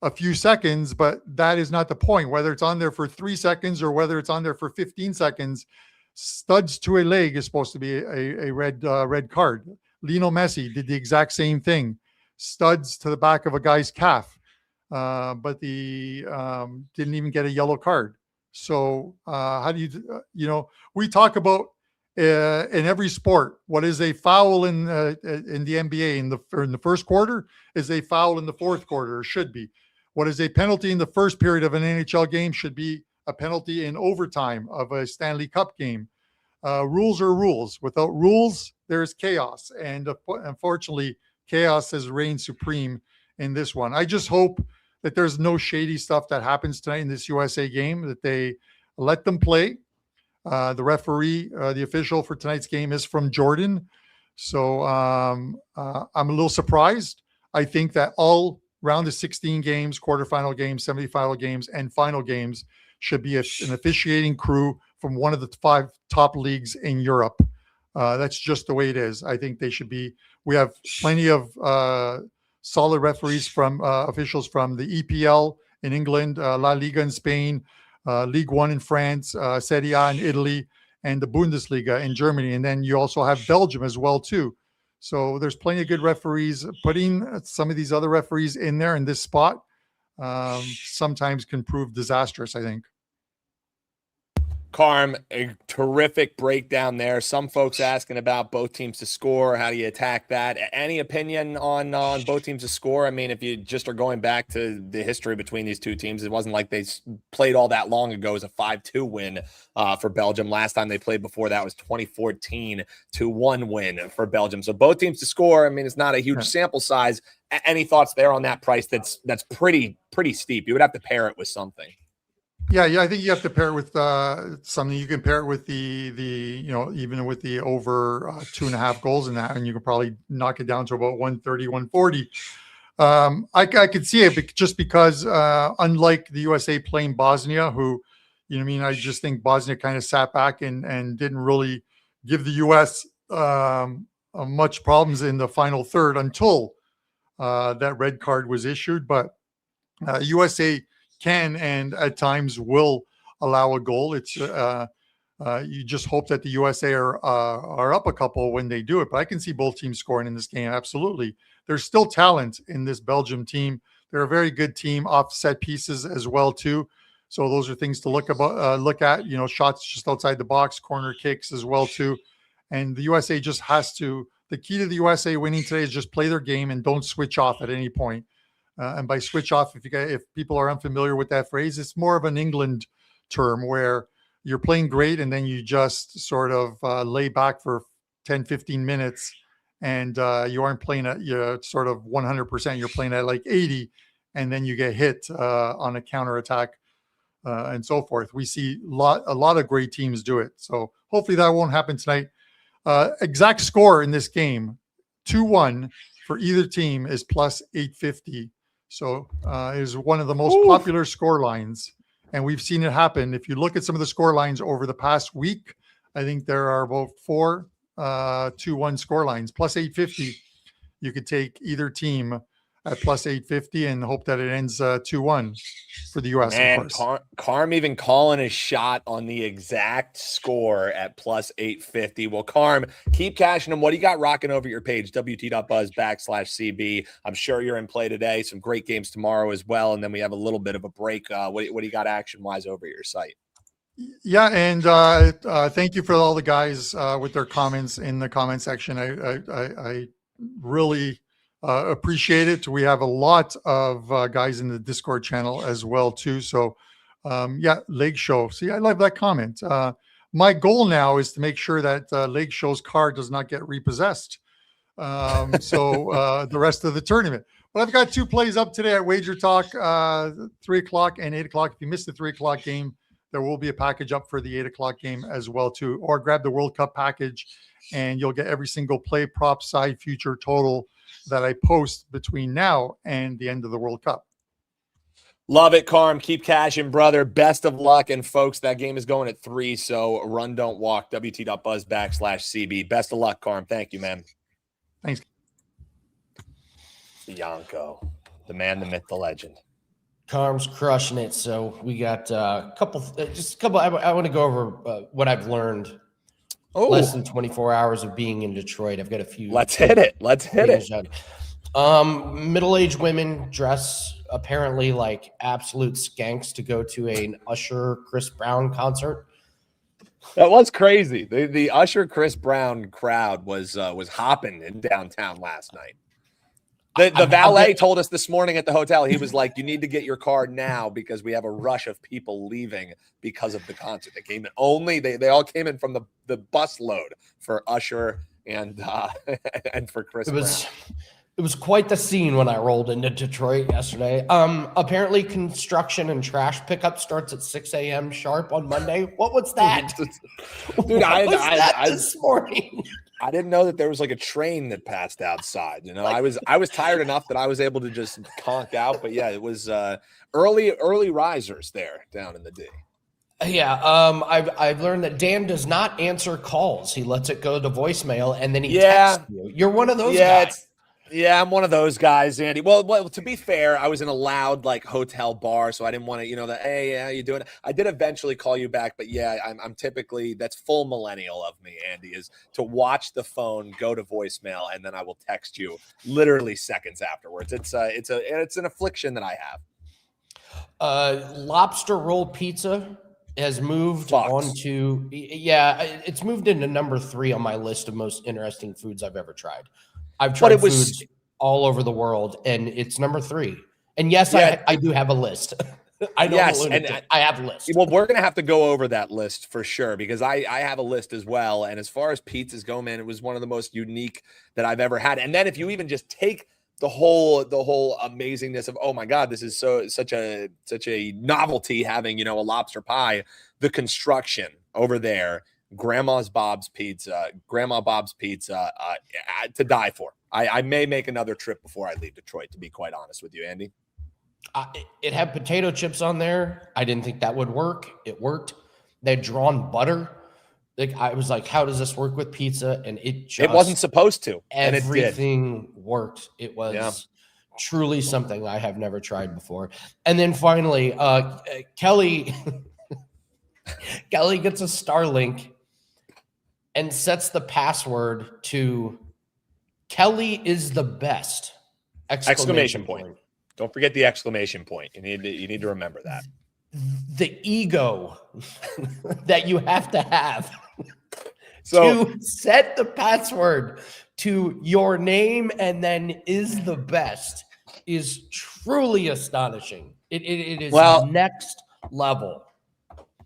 a few seconds, but that is not the point. Whether it's on there for 3 seconds or whether it's on there for 15 seconds, studs to a leg is supposed to be a red card. Lionel Messi did the exact same thing. Studs to the back of a guy's calf, but the didn't even get a yellow card. So how do we talk about in every sport, what is a foul in the NBA in the first quarter is a foul in the fourth quarter, or should be. What is a penalty in the first period of an NHL game should be a penalty in overtime of a Stanley Cup game. Rules are rules. Without rules, there's chaos. And unfortunately, chaos has reigned supreme in this one. I just hope that there's no shady stuff that happens tonight in this USA game, that they let them play. The referee, the official for tonight's game is from Jordan. So I'm a little surprised. I think that all round of 16 games, quarterfinal games, semifinal games, and final games should be an officiating crew from one of the 5 top leagues in Europe. That's just the way it is. I think they should be. We have plenty of solid referees from officials from the EPL in England, La Liga in Spain, Ligue 1 in France, Serie A in Italy, and the Bundesliga in Germany. And then you also have Belgium as well, too. So there's plenty of good referees. Putting some of these other referees in there in this spot sometimes can prove disastrous, I think. Carm, a terrific breakdown there. Some folks asking about both teams to score. How do you attack that? Any opinion on both teams to score? I mean, if you just are going back to the history between these two teams, it wasn't like they played all that long ago. It was a 5-2 win for Belgium. Last time they played before that was 2014, 2-1 win for Belgium. So both teams to score. I mean, it's not a huge sample size. Any thoughts there on that price? That's pretty steep. You would have to pair it with something. Yeah, I think you have to pair it with something. You can pair it with the even with the over 2.5 goals in that, and you can probably knock it down to about 130, 140. I could see it just because unlike the USA playing Bosnia, who, I just think Bosnia kind of sat back and didn't really give the US much problems in the final third until that red card was issued. But USA can and at times will allow a goal. It's you just hope that the USA are up a couple when they do it. But I can see both teams scoring in this game. Absolutely, there's still talent in this Belgium team. They're a very good team off set pieces as well too. So those are things to look at. Shots just outside the box, corner kicks as well too. And the USA just has to. The key to the USA winning today is just play their game and don't switch off at any point. And by switch off, if people are unfamiliar with that phrase, it's more of an England term where you're playing great and then you just sort of lay back for 10, 15 minutes and you aren't playing at sort of 100%. You're playing at like 80 and then you get hit on a counterattack and so forth. We see a lot of great teams do it. So hopefully that won't happen tonight. Exact score in this game, 2-1 for either team is plus 850. So it is one of the most popular score lines, and we've seen it happen. If you look at some of the score lines over the past week, I think there are about 4 2-1 score lines. Plus 850, you could take either team at plus 850 and hope that it ends 2-1 for the U.S. Man, of course. Carm even calling a shot on the exact score at plus 850. Well, Carm, keep cashing them. What do you got rocking over your page? WT.buzz/CB. I'm sure you're in play today. Some great games tomorrow as well. And then we have a little bit of a break. What do you got action-wise over your site? Yeah, and thank you for all the guys with their comments in the comment section. I really appreciate it. We have a lot of guys in the Discord channel as well too. So Yeah, Lake Show. See, I love that comment. My goal now is to make sure that Lake Show's car does not get repossessed. The rest of the tournament. But I've got 2 plays up today at Wager Talk, 3 o'clock and 8 o'clock. If you missed the 3 o'clock game, there will be a package up for the 8 o'clock game as well too. Or grab the World Cup package, and you'll get every single play, prop, side, future, total that I post between now and the end of the World Cup. Love it, Carm. Keep cashing, brother. Best of luck. And folks, that game is going at 3, so run, don't walk, wt.buzz/CB. Best of luck, Carm. Thank you, man. Thanks. Bianco, the man, the myth, the legend. Carm's crushing it. So we got a couple. I want to go over what I've learned. Less than 24 hours of being in Detroit. I've got a few. Let's hit it. Middle-aged women dress apparently like absolute skanks to go to an Usher Chris Brown concert. That was crazy. The Usher Chris Brown crowd was hopping in downtown last night. The valet told us this morning at the hotel, he was like, you need to get your car now because we have a rush of people leaving because of the concert. They came in they all came in from the bus load for Usher and for Chris Brown. It was quite the scene when I rolled into Detroit yesterday. Apparently construction and trash pickup starts at 6 a.m. sharp on Monday. What was that? Dude, this morning? I didn't know that there was like a train that passed outside. You know, I was tired enough that I was able to just conk out. But yeah, it was early risers there down in the D. Yeah, I've learned that Dan does not answer calls. He lets it go to voicemail, and then he texts you. You're one of those guys. Yeah, I'm one of those guys, Andy. Well, to be fair, I was in a loud like hotel bar, so I didn't want to, hey, how you doing? I did eventually call you back, but yeah, I'm typically, that's full millennial of me, Andy, is to watch the phone go to voicemail, and then I will text you literally seconds afterwards. It's an affliction that I have. Lobster roll pizza has moved onto, it's moved into number 3 on my list of most interesting foods I've ever tried. I've tried foods all over the world, and it's number 3. And yes, I do have a list. I have a list. Well, we're going to have to go over that list for sure, because I have a list as well. And as far as pizzas go, man, it was one of the most unique that I've ever had. And then if you even just take the whole amazingness of, oh my God, this is such a novelty having, a lobster pie, the construction over there, Grandma Bob's Pizza, to die for. I may make another trip before I leave Detroit, to be quite honest with you, Andy. It had potato chips on there. I didn't think that would work. It worked. They'd drawn butter. I was like, how does this work with pizza? And it wasn't supposed to. Everything worked. It was truly something I have never tried before. And then finally, Kelly gets a Starlink and sets the password to Kelly is the best! Exclamation point. Don't forget the exclamation point. You need to remember that. The ego that you have to have to set the password to your name and then is the best is truly astonishing. It is next level.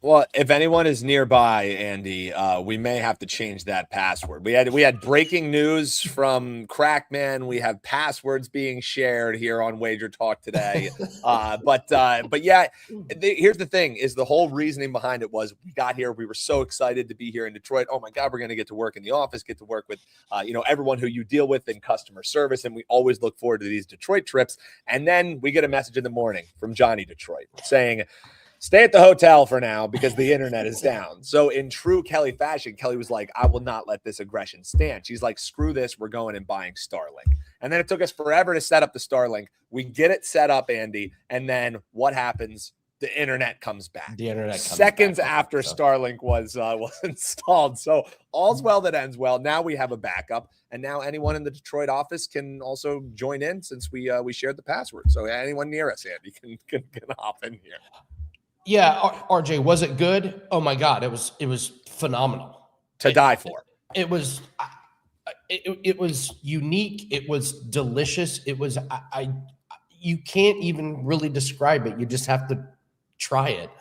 Well, if anyone is nearby, Andy, we may have to change that password. We had breaking news from Crackman. We have passwords being shared here on Wager Talk today. But yeah, here's the thing: is the whole reasoning behind it was we got here, we were so excited to be here in Detroit. Oh my God, we're going to get to work in the office, get to work with everyone who you deal with in customer service, and we always look forward to these Detroit trips. And then we get a message in the morning from Gianni Detroit saying, stay at the hotel for now because the internet is down. So in true Kelly fashion, Kelly was like, I will not let this aggression stand. She's like, screw this. We're going and buying Starlink. And then it took us forever to set up the Starlink. We get it set up, Andy. And then what happens? The internet comes back. The internet comes seconds back after Starlink was installed. So all's well that ends well. Now we have a backup. And now anyone in the Detroit office can also join in since we shared the password. So anyone near us, Andy, can hop in here. Yeah, RJ, was it good? Oh my God, it was phenomenal. To die for. It was unique. It was delicious. It was you can't even really describe it. You just have to try it.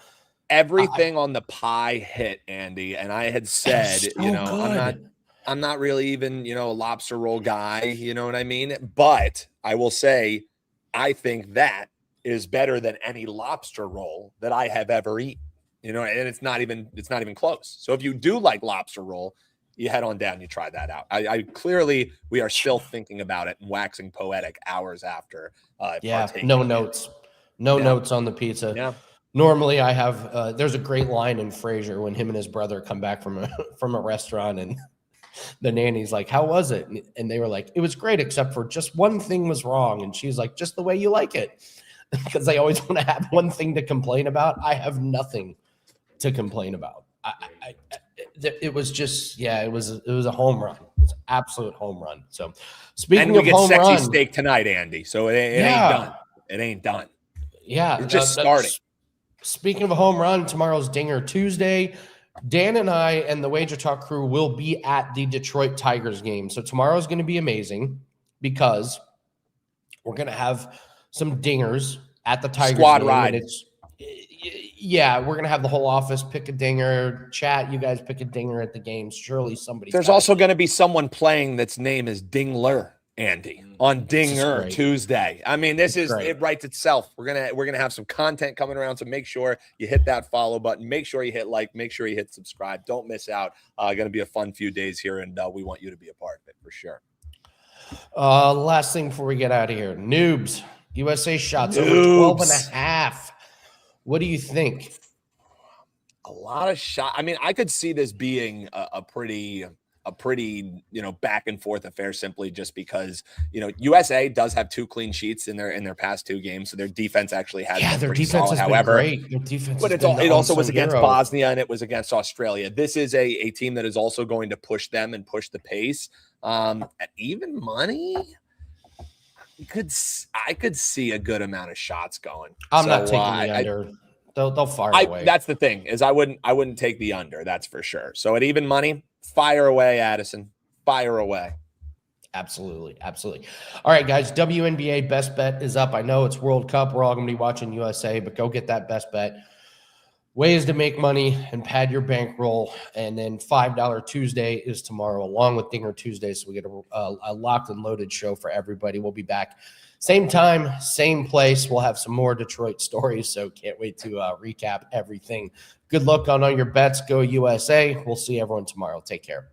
everything on the pie hit, Andy, and I had said, so you know, good. I'm not really even, you know, a lobster roll guy, you know what I mean? But I will say, I think that is better than any lobster roll that I have ever eaten, you know, and it's not even close. So if you do like lobster roll, you head on down, you try that out. I clearly, we are still thinking about it and waxing poetic hours after. No notes. No notes on the pizza. Yeah. Normally I have, there's a great line in Frasier when him and his brother come back from a restaurant, and the nanny's like, how was it? And they were like, it was great, except for just one thing was wrong. And she's like, just the way you like it. Because they always want to have one thing to complain about. I have nothing to complain about. It was just, it was a home run. It was an absolute home run. So speaking of home run, sexy steak tonight, Andy. So it ain't done. It ain't done. Yeah. We're just starting. Speaking of a home run, tomorrow's Dinger Tuesday. Dan and I and the WagerTalk crew will be at the Detroit Tigers game. So tomorrow's going to be amazing because we're going to have some dingers at the Tigers squad game. ride. And we're going to have the whole office pick a dinger. Chat, you guys pick a dinger at the games. Surely somebody. There's also going to be someone playing that's name is Dingler, Andy, on Dinger Tuesday. I mean, it writes itself. We're gonna have some content coming around, so make sure you hit that follow button. Make sure you hit like. Make sure you hit subscribe. Don't miss out. Going to be a fun few days here, and we want you to be a part of it for sure. Last thing before we get out of here, Noobs USA shots over 12.5. What do you think? A lot of shots. I mean, I could see this being a pretty back and forth affair, simply just because USA does have 2 clean sheets in their past 2 games, so their defense actually has been their pretty defense solid. has However, been great. Their defense, but it also was against Bosnia and it was against Australia. This is a team that is also going to push them and push the pace. At even money, I could see a good amount of shots going. I'm not taking the under. They'll fire away. That's the thing, is I wouldn't take the under. That's for sure. So at even money, fire away, Addison. Fire away. Absolutely. All right, guys. WNBA best bet is up. I know it's World Cup. We're all going to be watching USA, but go get that best bet. Ways to make money and pad your bankroll. And then $5 Tuesday is tomorrow, along with Dinger Tuesday. So we get a locked and loaded show for everybody. We'll be back same time, same place. We'll have some more Detroit stories, so can't wait to recap everything. Good luck on all your bets. Go USA. We'll see everyone tomorrow. Take care.